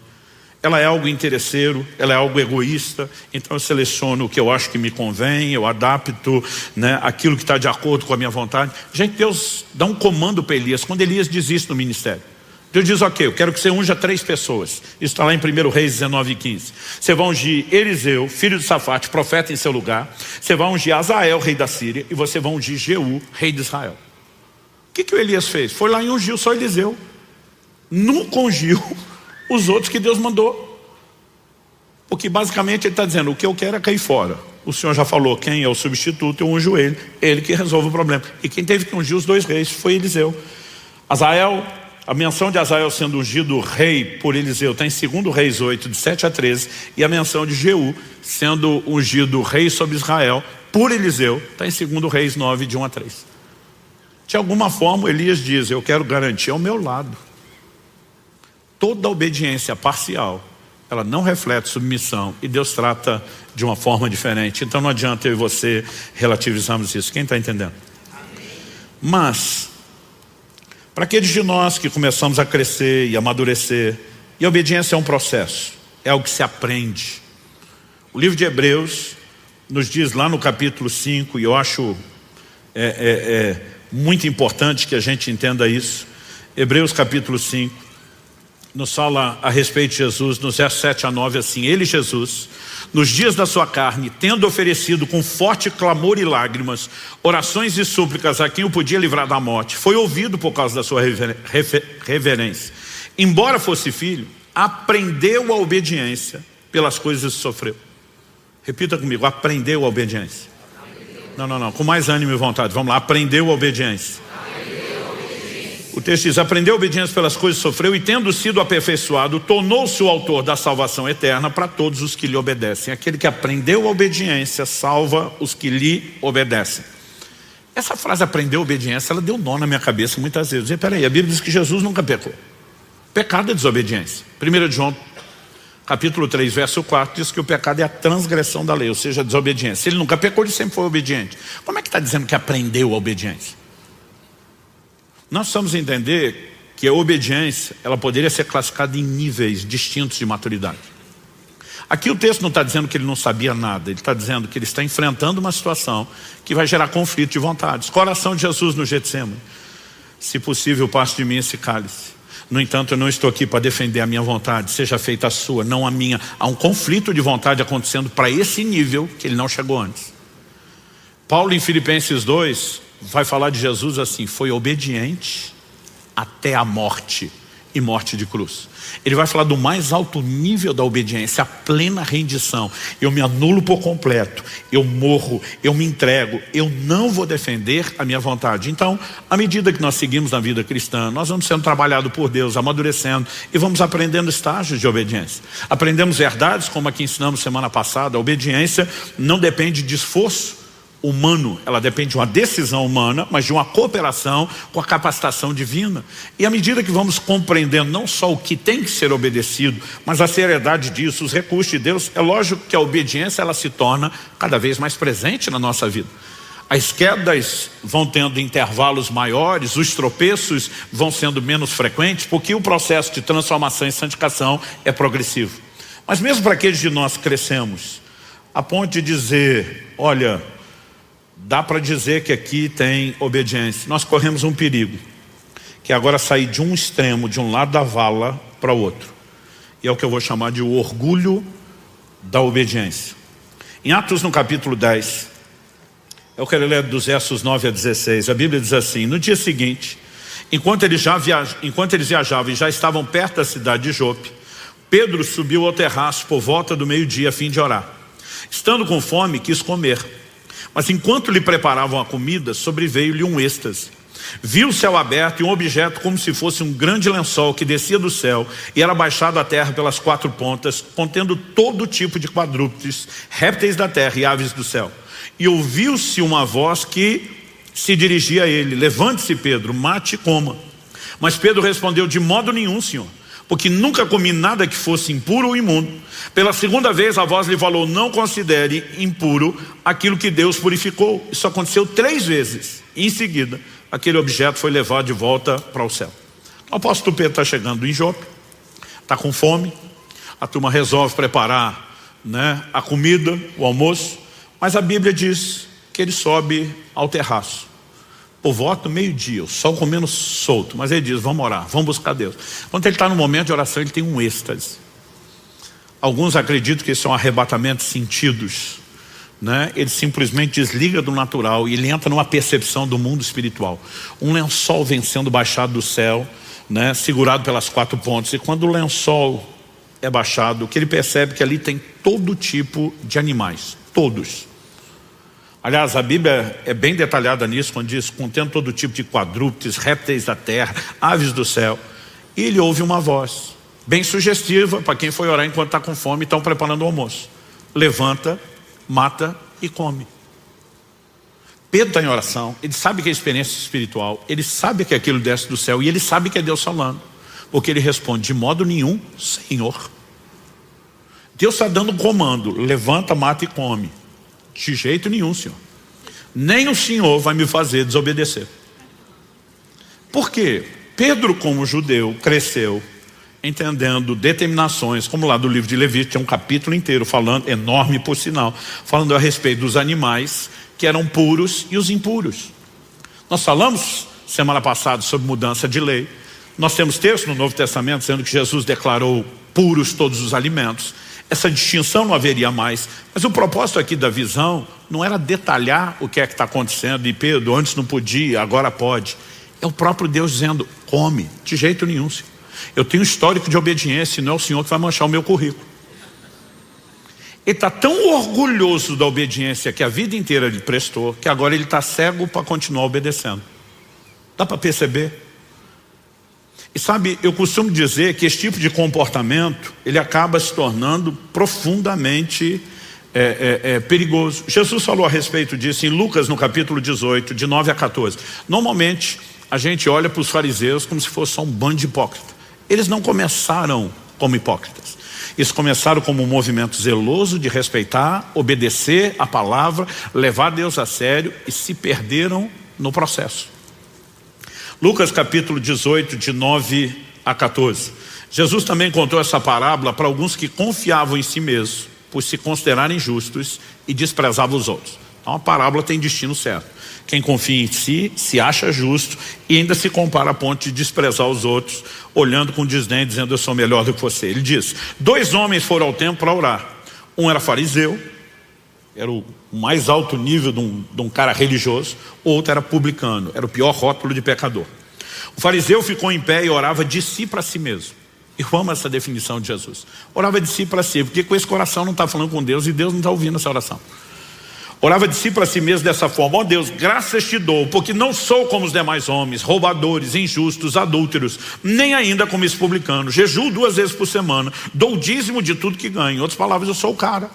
Ela é algo interesseiro, ela é algo egoísta. Então eu seleciono o que eu acho que me convém, eu adapto, né, aquilo que está de acordo com a minha vontade. Gente, Deus dá um comando para Elias quando Elias desiste do ministério. Deus diz: ok, eu quero que você unja 3 pessoas. Isso está lá em 1 Reis 19:15. Você vai ungir Eliseu, filho de Safate, profeta em seu lugar. Você vai ungir Azael, rei da Síria. E você vai ungir Jeú, rei de Israel. O que o Elias fez? Foi lá e ungiu só Eliseu. Nunca ungiu os outros que Deus mandou. Porque basicamente ele está dizendo, o que eu quero é cair fora. O Senhor já falou, quem é o substituto, eu unjo ele que resolve o problema. E quem teve que ungir os dois reis foi Eliseu. Azael, a menção de Azael sendo ungido rei por Eliseu está em 2 Reis 8, de 7 a 13. E a menção de Jeú sendo ungido rei sobre Israel por Eliseu está em 2 Reis 9, de 1 a 3. De alguma forma Elias diz, eu quero garantir ao meu lado. Toda obediência parcial, ela não reflete submissão e Deus trata de uma forma diferente. Então não adianta eu e você relativizarmos isso. Quem está entendendo? Amém. Mas, para aqueles de nós que começamos a crescer e amadurecer, e a obediência é um processo, é algo que se aprende. O livro de Hebreus nos diz lá no capítulo 5, e eu acho muito importante que a gente entenda isso. Hebreus capítulo 5. Nos fala a respeito de Jesus, nos versos 7 a 9, assim, ele, Jesus, nos dias da sua carne, tendo oferecido com forte clamor e lágrimas, orações e súplicas a quem o podia livrar da morte, foi ouvido por causa da sua reverência. Embora fosse filho, aprendeu a obediência pelas coisas que sofreu. Repita comigo, aprendeu a obediência. Não, com mais ânimo e vontade, vamos lá, aprendeu a obediência. O texto diz, aprendeu a obediência pelas coisas que sofreu e tendo sido aperfeiçoado, tornou-se o autor da salvação eterna para todos os que lhe obedecem. Aquele que aprendeu a obediência salva os que lhe obedecem. Essa frase aprendeu a obediência, ela deu nó na minha cabeça muitas vezes. E peraí, a Bíblia diz que Jesus nunca pecou. Pecado é desobediência. 1 João, capítulo 3, verso 4, diz que o pecado é a transgressão da lei, ou seja, a desobediência. Ele nunca pecou, ele sempre foi obediente. Como é que está dizendo que aprendeu a obediência? Nós precisamos entender que a obediência, ela poderia ser classificada em níveis distintos de maturidade. Aqui o texto não está dizendo que ele não sabia nada, ele está dizendo que ele está enfrentando uma situação que vai gerar conflito de vontades. Coração de Jesus no Getsemane. Se possível, passe de mim esse cálice. No entanto, eu não estou aqui para defender a minha vontade, seja feita a sua, não a minha. Há um conflito de vontade acontecendo para esse nível que ele não chegou antes. Paulo em Filipenses 2 vai falar de Jesus assim, foi obediente até a morte e morte de cruz. Ele vai falar do mais alto nível da obediência, a plena rendição. Eu me anulo por completo, eu morro, eu me entrego, eu não vou defender a minha vontade. Então, à medida que nós seguimos na vida cristã, nós vamos sendo trabalhados por Deus, amadurecendo e vamos aprendendo estágios de obediência. Aprendemos verdades, como aqui ensinamos semana passada, a obediência não depende de esforço humano, ela depende de uma decisão humana, mas de uma cooperação com a capacitação divina. E à medida que vamos compreendendo não só o que tem que ser obedecido, mas a seriedade disso, os recursos de Deus, é lógico que a obediência ela se torna cada vez mais presente na nossa vida. As quedas vão tendo intervalos maiores, os tropeços vão sendo menos frequentes, porque o processo de transformação e santificação é progressivo. Mas mesmo para aqueles de nós que crescemos, a ponto de dizer, olha, dá para dizer que aqui tem obediência. Nós corremos um perigo, que é agora sair de um extremo, de um lado da vala para o outro. E é o que eu vou chamar de o orgulho da obediência. Em Atos no capítulo 10, eu quero ler dos versos 9 a 16, a Bíblia diz assim, no dia seguinte, enquanto eles viajavam e já estavam perto da cidade de Jope, Pedro subiu ao terraço por volta do meio-dia a fim de orar. Estando com fome, quis comer. Mas enquanto lhe preparavam a comida, sobreveio-lhe um êxtase. Viu o céu aberto e um objeto como se fosse um grande lençol que descia do céu e era baixado à terra pelas 4 pontas, contendo todo tipo de quadrúpedes, répteis da terra e aves do céu. E ouviu-se uma voz que se dirigia a ele, levante-se Pedro, mate e coma. Mas Pedro respondeu, de modo nenhum, Senhor, porque nunca comi nada que fosse impuro ou imundo. Pela segunda vez a voz lhe falou, não considere impuro aquilo que Deus purificou. Isso aconteceu 3 vezes. E em seguida, aquele objeto foi levado de volta para o céu. O apóstolo Pedro está chegando em Jope, está com fome, a turma resolve preparar, a comida, o almoço, mas a Bíblia diz que ele sobe ao terraço. Por volta do meio-dia, o sol comendo solto, mas ele diz, vamos orar, vamos buscar Deus. Quando ele está no momento de oração, ele tem um êxtase. Alguns acreditam que isso é um arrebatamento de sentidos, Ele simplesmente desliga do natural e ele entra numa percepção do mundo espiritual. Um lençol vem sendo baixado do céu, segurado pelas 4 pontas, e quando o lençol é baixado, que ele percebe que ali tem todo tipo de animais, todos. Aliás, a Bíblia é bem detalhada nisso, quando diz, contendo todo tipo de quadrúpedes, répteis da terra, aves do céu. E ele ouve uma voz, bem sugestiva, para quem foi orar enquanto está com fome e estão preparando o almoço. Levanta, mata e come. Pedro está em oração, ele sabe que é experiência espiritual, ele sabe que aquilo desce do céu e ele sabe que é Deus falando. Porque ele responde, de modo nenhum, Senhor. Deus está dando um comando, levanta, mata e come. De jeito nenhum, Senhor. Nem o Senhor vai me fazer desobedecer. Por quê? Pedro, como judeu, cresceu entendendo determinações, como lá do livro de Levítico, tem um capítulo inteiro falando, enorme por sinal, falando a respeito dos animais que eram puros e os impuros. Nós falamos semana passada sobre mudança de lei. Nós temos texto no Novo Testamento dizendo que Jesus declarou puros todos os alimentos. Essa distinção não haveria mais. Mas o propósito aqui da visão não era detalhar o que é que está acontecendo. E Pedro, antes não podia, agora pode. É o próprio Deus dizendo, come, de jeito nenhum, Senhor. Eu tenho um histórico de obediência e não é o Senhor que vai manchar o meu currículo. Ele está tão orgulhoso da obediência que a vida inteira lhe prestou, que agora ele está cego para continuar obedecendo. Dá para perceber? E sabe, eu costumo dizer que esse tipo de comportamento, ele acaba se tornando profundamente perigoso. Jesus falou a respeito disso em Lucas, no capítulo 18, de 9 a 14. Normalmente, a gente olha para os fariseus como se fosse só um bando de hipócritas. Eles não começaram como hipócritas. Eles começaram como um movimento zeloso de respeitar, obedecer a palavra, levar Deus a sério e se perderam no processo. Lucas capítulo 18, de 9 a 14. Jesus também contou essa parábola para alguns que confiavam em si mesmos, por se considerarem justos e desprezavam os outros. Então a parábola tem destino certo. Quem confia em si, se acha justo e ainda se compara a ponto de desprezar os outros, olhando com desdém, dizendo eu sou melhor do que você. Ele diz, 2 homens foram ao templo para orar. Um era fariseu, era o mais alto nível de um cara religioso. O outro era publicano, era o pior rótulo de pecador. O fariseu ficou em pé e orava de si para si mesmo. Eu amo essa definição de Jesus. Orava de si para si, porque com esse coração não está falando com Deus e Deus não está ouvindo essa oração. Orava de si para si mesmo dessa forma, ó Deus, graças te dou, porque não sou como os demais homens, roubadores, injustos, adúlteros, nem ainda como esse publicano. Jejuo 2 vezes por semana, dou o dízimo de tudo que ganho. Em outras palavras, eu sou o cara.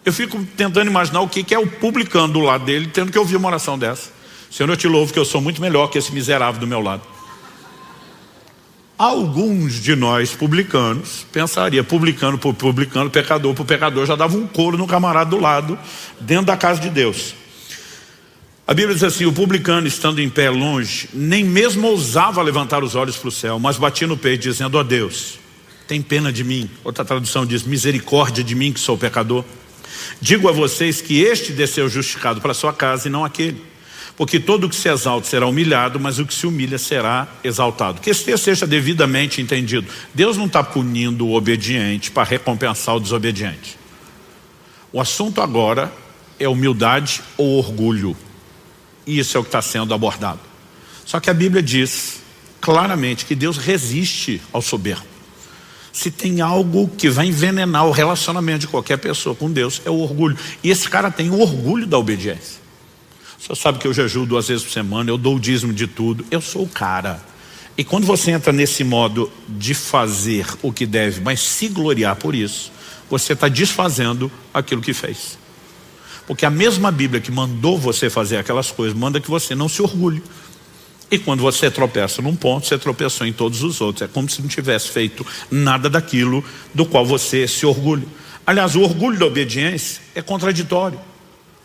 Eu fico tentando imaginar o que é o publicano do lado dele, tendo que ouvir uma oração dessa. Senhor, eu te louvo que eu sou muito melhor que esse miserável do meu lado. Alguns de nós publicanos pensaria, publicano por publicano, pecador por pecador, já dava um couro no camarada do lado, dentro da casa de Deus. A Bíblia diz assim, o publicano estando em pé longe, nem mesmo ousava levantar os olhos para o céu, mas batia no peito dizendo, ó Deus, tem pena de mim. Outra tradução diz, misericórdia de mim que sou pecador. Digo a vocês que este desceu justificado para sua casa e não aquele. Porque todo o que se exalta será humilhado, mas o que se humilha será exaltado. Que esse texto seja devidamente entendido. Deus não está punindo o obediente para recompensar o desobediente. O assunto agora é humildade ou orgulho. E isso é o que está sendo abordado. Só que a Bíblia diz claramente que Deus resiste ao soberbo. Se tem algo que vai envenenar o relacionamento de qualquer pessoa com Deus, é o orgulho. E esse cara tem o orgulho da obediência. O senhor sabe que eu jejuo 2 vezes por semana, eu dou o dízimo de tudo, eu sou o cara. E quando você entra nesse modo de fazer o que deve, mas se gloriar por isso, você está desfazendo aquilo que fez. Porque a mesma Bíblia que mandou você fazer aquelas coisas, manda que você não se orgulhe. E quando você tropeça num ponto, você tropeçou em todos os outros. É como se não tivesse feito nada daquilo do qual você se orgulha. Aliás, o orgulho da obediência é contraditório.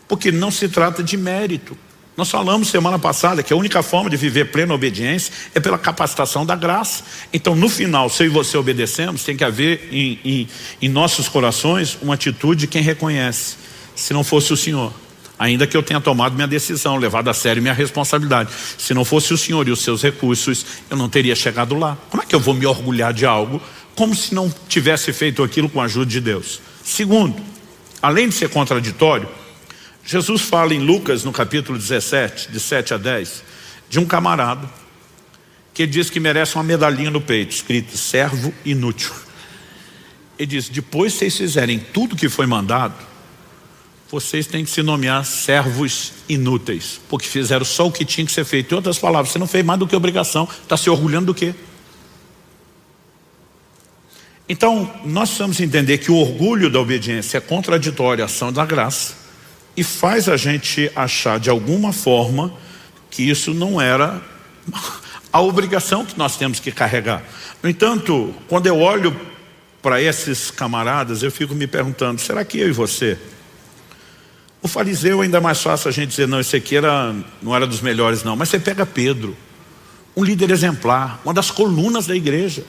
Porque não se trata de mérito. Nós falamos semana passada que a única forma de viver plena obediência é pela capacitação da graça. Então no final, se eu e você obedecemos, tem que haver em nossos corações uma atitude de quem reconhece. Se não fosse o Senhor, ainda que eu tenha tomado minha decisão, levado a sério minha responsabilidade, se não fosse o Senhor e os seus recursos, eu não teria chegado lá. Como é que eu vou me orgulhar de algo como se não tivesse feito aquilo com a ajuda de Deus? Segundo, além de ser contraditório, Jesus fala em Lucas, no capítulo 17, de 7 a 10, de um camarada que diz que merece uma medalhinha no peito, escrito servo inútil. Ele diz, depois que vocês fizerem tudo que foi mandado, vocês têm que se nomear servos inúteis, porque fizeram só o que tinha que ser feito. Em outras palavras, você não fez mais do que obrigação, está se orgulhando do quê? Então, nós precisamos entender que o orgulho da obediência é contraditório à ação da graça e faz a gente achar de alguma forma que isso não era a obrigação que nós temos que carregar. No entanto, quando eu olho para esses camaradas, eu fico me perguntando, será que eu e você? O fariseu ainda é mais fácil a gente dizer, não, esse aqui não era dos melhores não, mas você pega Pedro, um líder exemplar, uma das colunas da igreja,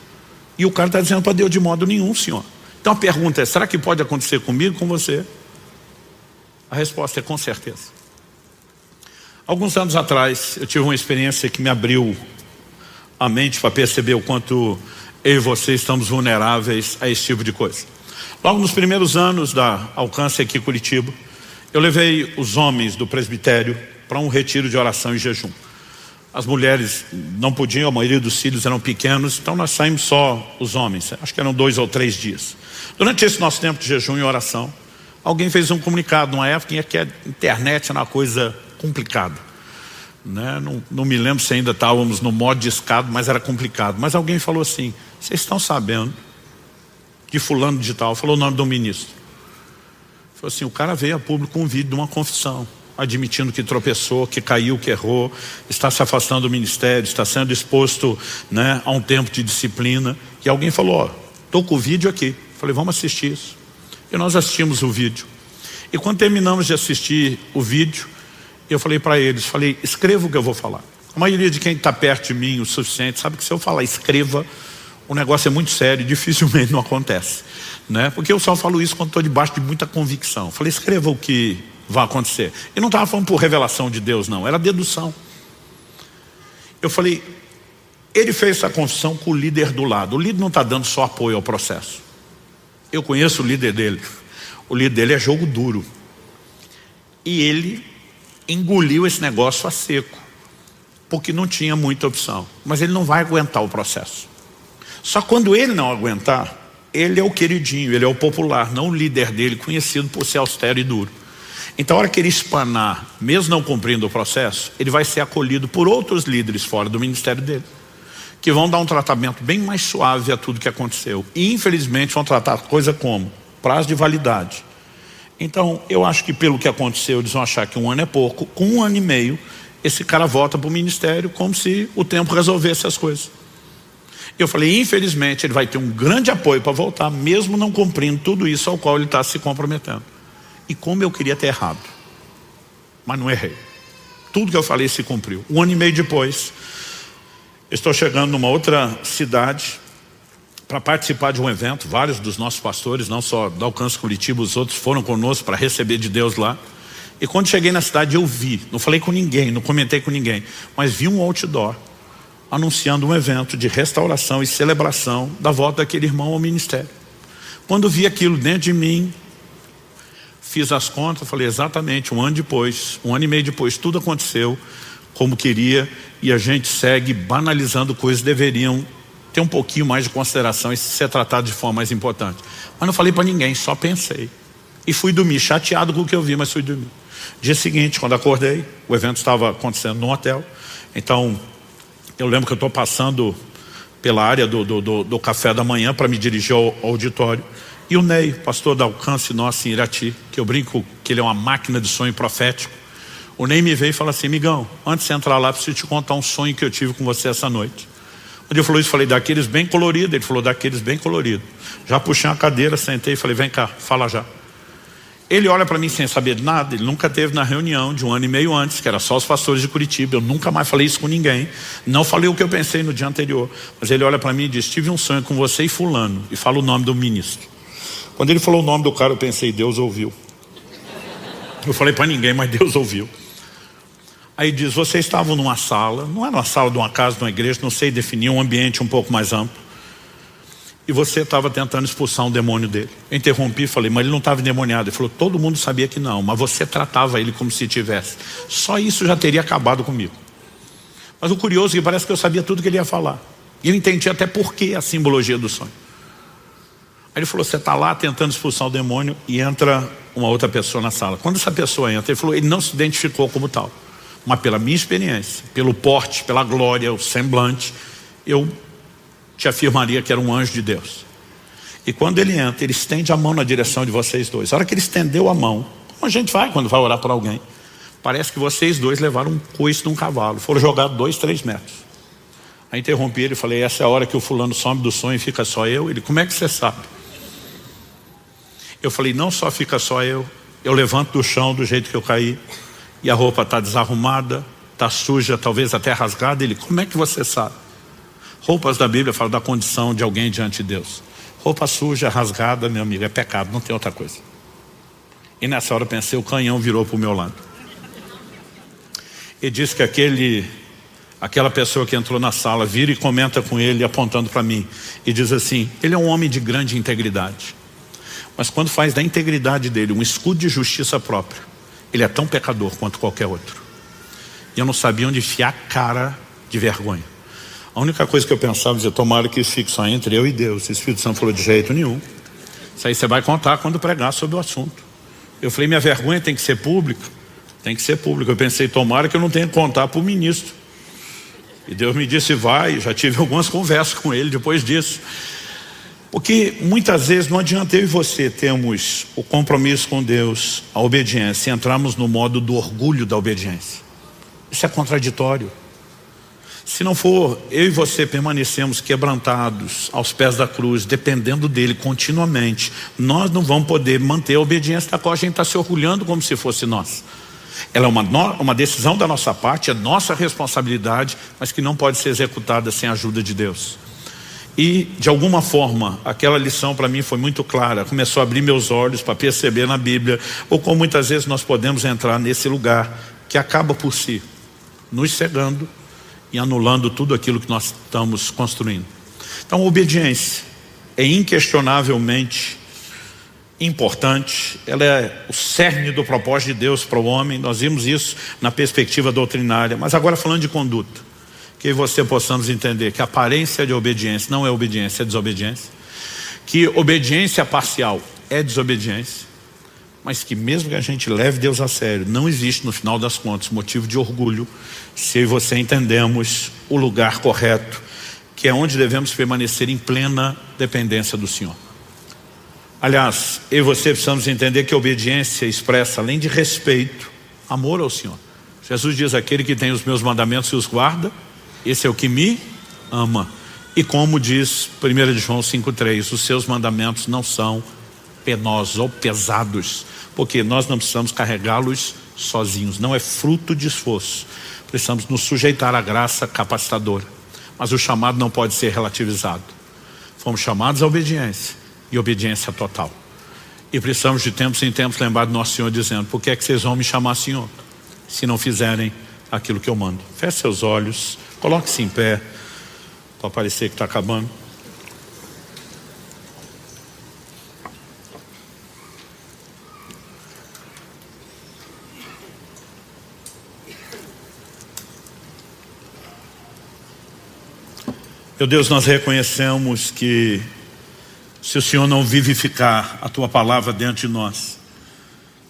e o cara está dizendo para Deus, de modo nenhum, Senhor. Então a pergunta é, será que pode acontecer comigo, com você? A resposta é com certeza. Alguns anos atrás, eu tive uma experiência que me abriu a mente para perceber o quanto eu e você estamos vulneráveis a esse tipo de coisa. Logo nos primeiros anos da Alcance aqui em Curitiba, eu levei os homens do presbitério para um retiro de oração e jejum. As mulheres não podiam, a maioria dos filhos eram pequenos, então nós saímos só os homens, acho que eram 2 ou 3 dias. Durante esse nosso tempo de jejum e oração, alguém fez um comunicado numa época em que a internet era uma coisa complicada, né? Não me lembro se ainda estávamos no modo de escada, mas era complicado. Mas alguém falou assim, vocês estão sabendo que fulano de tal, falou o nome do ministro. Falou assim, o cara veio a público com um vídeo de uma confissão, admitindo que tropeçou, que caiu, que errou, está se afastando do ministério, está sendo exposto, né, a um tempo de disciplina. E alguém falou, ó, estou com o vídeo aqui. Falei, vamos assistir isso. E nós assistimos o vídeo. E quando terminamos de assistir o vídeo, eu falei para eles, falei, escreva o que eu vou falar. A maioria de quem está perto de mim o suficiente sabe que se eu falar escreva, o negócio é muito sério e dificilmente não acontece, né? Porque eu só falo isso quando estou debaixo de muita convicção. Falei, escreva o que vai acontecer. E não estava falando por revelação de Deus não, era dedução. Eu falei, ele fez essa confissão com o líder do lado. O líder não está dando só apoio ao processo. Eu conheço o líder dele. O líder dele é jogo duro. E ele engoliu esse negócio a seco, porque não tinha muita opção. Mas ele não vai aguentar o processo. Só quando ele não aguentar, ele é o queridinho, ele é o popular, não o líder dele, conhecido por ser austero e duro. Então a hora que ele espanar, mesmo não cumprindo o processo, ele vai ser acolhido por outros líderes fora do ministério dele, que vão dar um tratamento bem mais suave a tudo que aconteceu. E infelizmente vão tratar coisa como prazo de validade. Então eu acho que pelo que aconteceu, eles vão achar que 1 ano é pouco. Com 1 ano e meio, esse cara volta para o ministério como se o tempo resolvesse as coisas. Eu falei, infelizmente ele vai ter um grande apoio para voltar, mesmo não cumprindo tudo isso ao qual ele está se comprometendo. E como eu queria ter errado, mas não errei. Tudo que eu falei se cumpriu. 1 ano e meio depois, estou chegando numa outra cidade para participar de um evento. Vários dos nossos pastores, não só da Alcance Curitiba, os outros foram conosco para receber de Deus lá. E quando cheguei na cidade eu vi, não falei com ninguém, não comentei com ninguém, mas vi um outdoor anunciando um evento de restauração e celebração da volta daquele irmão ao ministério. Quando vi aquilo dentro de mim, fiz as contas, falei exatamente 1 ano depois, 1 ano e meio depois, tudo aconteceu como queria e a gente segue banalizando coisas que deveriam ter um pouquinho mais de consideração e ser tratado de forma mais importante. Mas não falei para ninguém, só pensei. E fui dormir, chateado com o que eu vi, mas fui dormir. Dia seguinte, quando acordei, o evento estava acontecendo num hotel, então eu lembro que eu estou passando pela área do café da manhã para me dirigir ao auditório. E o Ney, pastor da Alcance nosso em Irati, que eu brinco que ele é uma máquina de sonho profético. O Ney me veio e falou assim, amigão, antes de você entrar lá, preciso te contar um sonho que eu tive com você essa noite. Quando ele falou isso, falei, daqueles bem coloridos. Ele falou, daqueles bem coloridos. Já puxei uma cadeira, sentei e falei, vem cá, fala já. Ele olha para mim sem saber de nada. Ele nunca teve na reunião de 1 ano e meio antes, que era só os pastores de Curitiba. Eu nunca mais falei isso com ninguém. Não falei o que eu pensei no dia anterior. Mas ele olha para mim e diz, tive um sonho com você e fulano. E fala o nome do ministro. Quando ele falou o nome do cara, eu pensei, Deus ouviu. Eu falei para ninguém, mas Deus ouviu. Aí diz, vocês estavam numa sala, não era uma sala de uma casa, de uma igreja, não sei definir, um ambiente um pouco mais amplo. E você estava tentando expulsar um demônio dele. Eu interrompi e falei, mas ele não estava endemoniado. Ele falou, todo mundo sabia que não, mas você tratava ele como se tivesse. Só isso já teria acabado comigo. Mas o curioso é que parece que eu sabia tudo que ele ia falar. E eu entendi até por que a simbologia do sonho. Aí ele falou, você está lá tentando expulsar o demônio e entra uma outra pessoa na sala. Quando essa pessoa entra, ele falou, ele não se identificou como tal. Mas pela minha experiência, pelo porte, pela glória, o semblante, eu te afirmaria que era um anjo de Deus. E quando ele entra, ele estende a mão na direção de vocês dois. A hora que ele estendeu a mão, como a gente vai quando vai orar para alguém, parece que vocês dois levaram um coice de um cavalo, foram jogados 2, 3 metros. Aí interrompi ele e falei, essa é a hora que o fulano some do sonho e fica só eu. Ele, como é que você sabe? Eu falei, não só fica só eu levanto do chão do jeito que eu caí, e a roupa está desarrumada, está suja, talvez até rasgada. Ele, como é que você sabe? Roupas da Bíblia falam da condição de alguém diante de Deus. Roupa suja, rasgada, meu amigo, é pecado, não tem outra coisa. E nessa hora eu pensei, o canhão virou para o meu lado. Ele disse que aquela pessoa que entrou na sala vira e comenta com ele, apontando para mim, e diz assim, ele é um homem de grande integridade, mas quando faz da integridade dele um escudo de justiça própria, ele é tão pecador quanto qualquer outro. E eu não sabia onde enfiar a cara de vergonha. A única coisa que eu pensava, dizia, tomara que isso fique só entre eu e Deus. O Espírito Santo falou, de jeito nenhum. Isso aí você vai contar quando pregar sobre o assunto. Eu falei, minha vergonha tem que ser pública? Tem que ser pública. Eu pensei, tomara que eu não tenha que contar para o ministro. E Deus me disse, vai. Já tive algumas conversas com ele depois disso. Porque muitas vezes não adianta eu e você termos o compromisso com Deus, a obediência, e entrarmos no modo do orgulho da obediência. Isso é contraditório. Se não for, eu e você permanecemos quebrantados aos pés da cruz, dependendo dele continuamente, nós não vamos poder manter a obediência da qual a gente está se orgulhando como se fosse nós. Ela é uma decisão da nossa parte, é nossa responsabilidade, mas que não pode ser executada sem a ajuda de Deus. E de alguma forma aquela lição para mim foi muito clara, começou a abrir meus olhos para perceber na Bíblia, ou como muitas vezes nós podemos entrar nesse lugar que acaba por si nos cegando e anulando tudo aquilo que nós estamos construindo. Então a obediência é inquestionavelmente importante, ela é o cerne do propósito de Deus para o homem. Nós vimos isso na perspectiva doutrinária, mas agora falando de conduta, que você possamos entender que a aparência de obediência não é obediência, é desobediência, que obediência parcial é desobediência, mas que mesmo que a gente leve Deus a sério, não existe no final das contas motivo de orgulho se eu e você entendemos o lugar correto, que é onde devemos permanecer em plena dependência do Senhor. Aliás, eu e você precisamos entender que a obediência expressa, além de respeito, amor ao Senhor. Jesus diz, aquele que tem os meus mandamentos e os guarda, esse é o que me ama. E como diz 1 João 5,3, os seus mandamentos não são penosos ou pesados, porque nós não precisamos carregá-los sozinhos, não é fruto de esforço. Precisamos nos sujeitar à graça capacitadora, mas o chamado não pode ser relativizado. Fomos chamados à obediência, e obediência total. E precisamos de tempos em tempos lembrar do nosso Senhor dizendo, por que é que vocês vão me chamar Senhor, se não fizerem aquilo que eu mando? Feche seus olhos, coloque-se em pé, para parecer que está acabando. Meu Deus, nós reconhecemos que se o Senhor não vivificar a Tua palavra dentro de nós,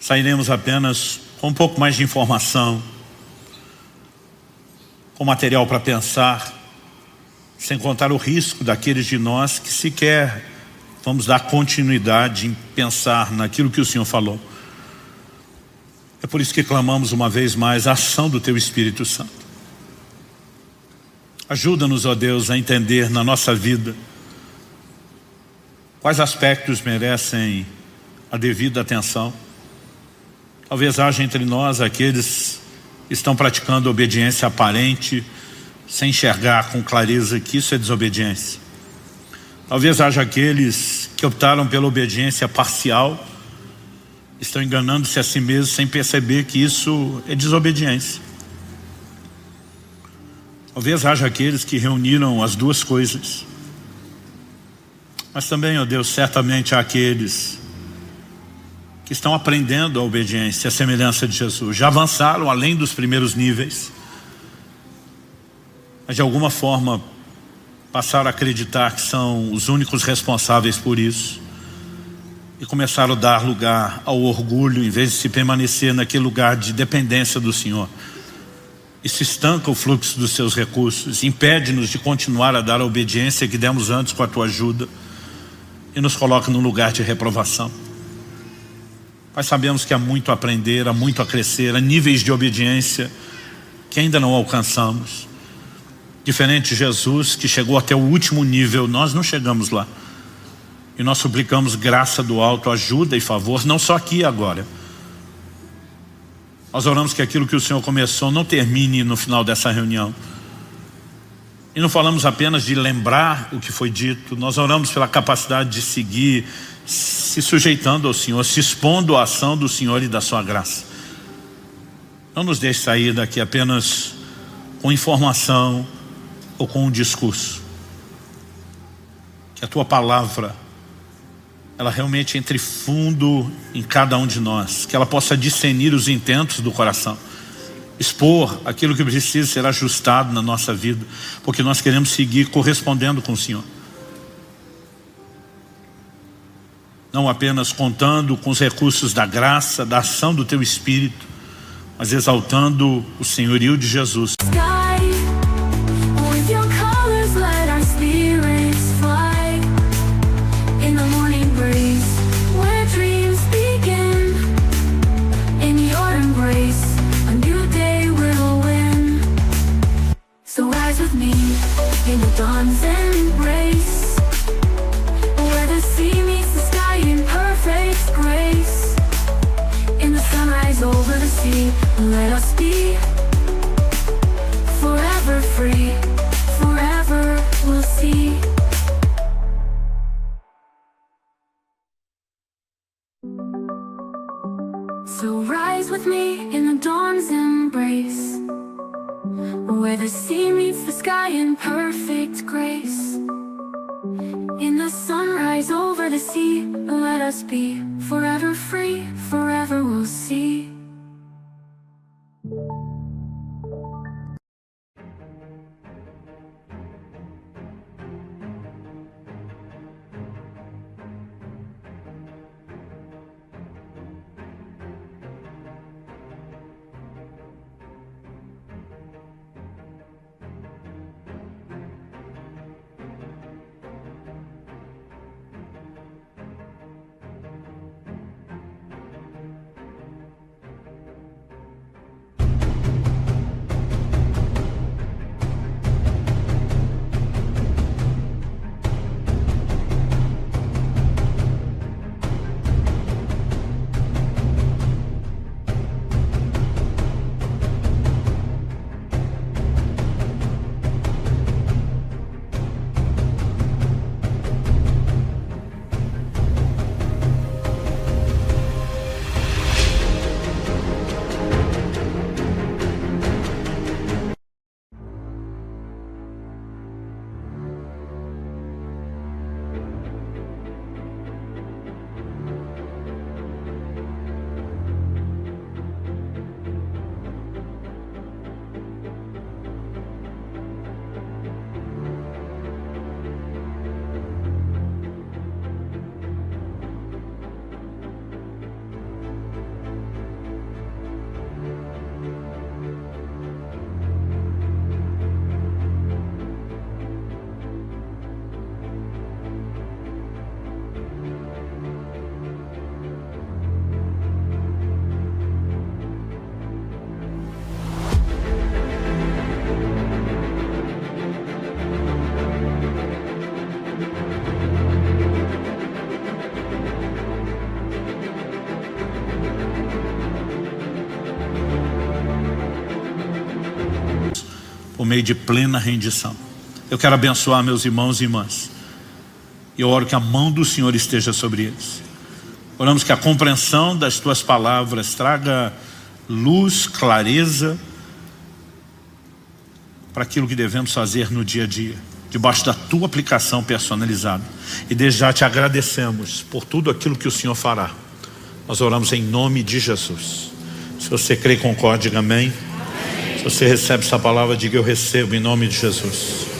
sairemos apenas com um pouco mais de informação, com material para pensar, sem contar o risco daqueles de nós que sequer vamos dar continuidade em pensar naquilo que o Senhor falou. É por isso que clamamos uma vez mais a ação do Teu Espírito Santo. Ajuda-nos, ó Deus, a entender na nossa vida quais aspectos merecem a devida atenção. Talvez haja entre nós aqueles que estão praticando obediência aparente, sem enxergar com clareza que isso é desobediência. Talvez haja aqueles que optaram pela obediência parcial, estão enganando-se a si mesmos sem perceber que isso é desobediência. Talvez haja aqueles que reuniram as duas coisas. Mas também, ó Deus, certamente há aqueles que estão aprendendo a obediência, a semelhança de Jesus. Já avançaram além dos primeiros níveis, mas de alguma forma passaram a acreditar que são os únicos responsáveis por isso. e começaram a dar lugar ao orgulho, em vez de se permanecer naquele lugar de dependência do Senhor. Isso estanca o fluxo dos seus recursos, impede-nos de continuar a dar a obediência que demos antes com a tua ajuda e nos coloca num lugar de reprovação. Mas sabemos que há muito a aprender, há muito a crescer, há níveis de obediência que ainda não alcançamos. Diferente de Jesus, que chegou até o último nível, nós não chegamos lá. E nós suplicamos graça do alto, ajuda e favor, não só aqui e agora. Nós oramos que aquilo que o Senhor começou não termine no final dessa reunião. E não falamos apenas de lembrar o que foi dito, nós oramos pela capacidade de seguir, se sujeitando ao Senhor, se expondo à ação do Senhor e da sua graça. Não nos deixe sair daqui apenas com informação ou com um discurso. Que a tua palavra, ela realmente entre fundo em cada um de nós, que ela possa discernir os intentos do coração, expor aquilo que precisa ser ajustado na nossa vida, porque nós queremos seguir correspondendo com o Senhor. Não apenas contando com os recursos da graça, da ação do teu Espírito, mas exaltando o senhorio de Jesus. In the dawn's embrace, where the sea meets the sky in perfect grace. In the sunrise over the sea, let us be forever free, forever we'll see. So rise with me in the dawn's embrace, where the sea meets the sky in perfect grace. In the sunrise over the sea, let us be forever free, forever we'll see. Por meio de plena rendição. Eu quero abençoar meus irmãos e irmãs. E eu oro que a mão do Senhor esteja sobre eles. Oramos que a compreensão das tuas palavras traga luz, clareza para aquilo que devemos fazer no dia a dia, debaixo da tua aplicação personalizada. E desde já te agradecemos por tudo aquilo que o Senhor fará. Nós oramos em nome de Jesus. Se você crê e concorde, diga amém. Se você recebe essa palavra, diga eu recebo em nome de Jesus.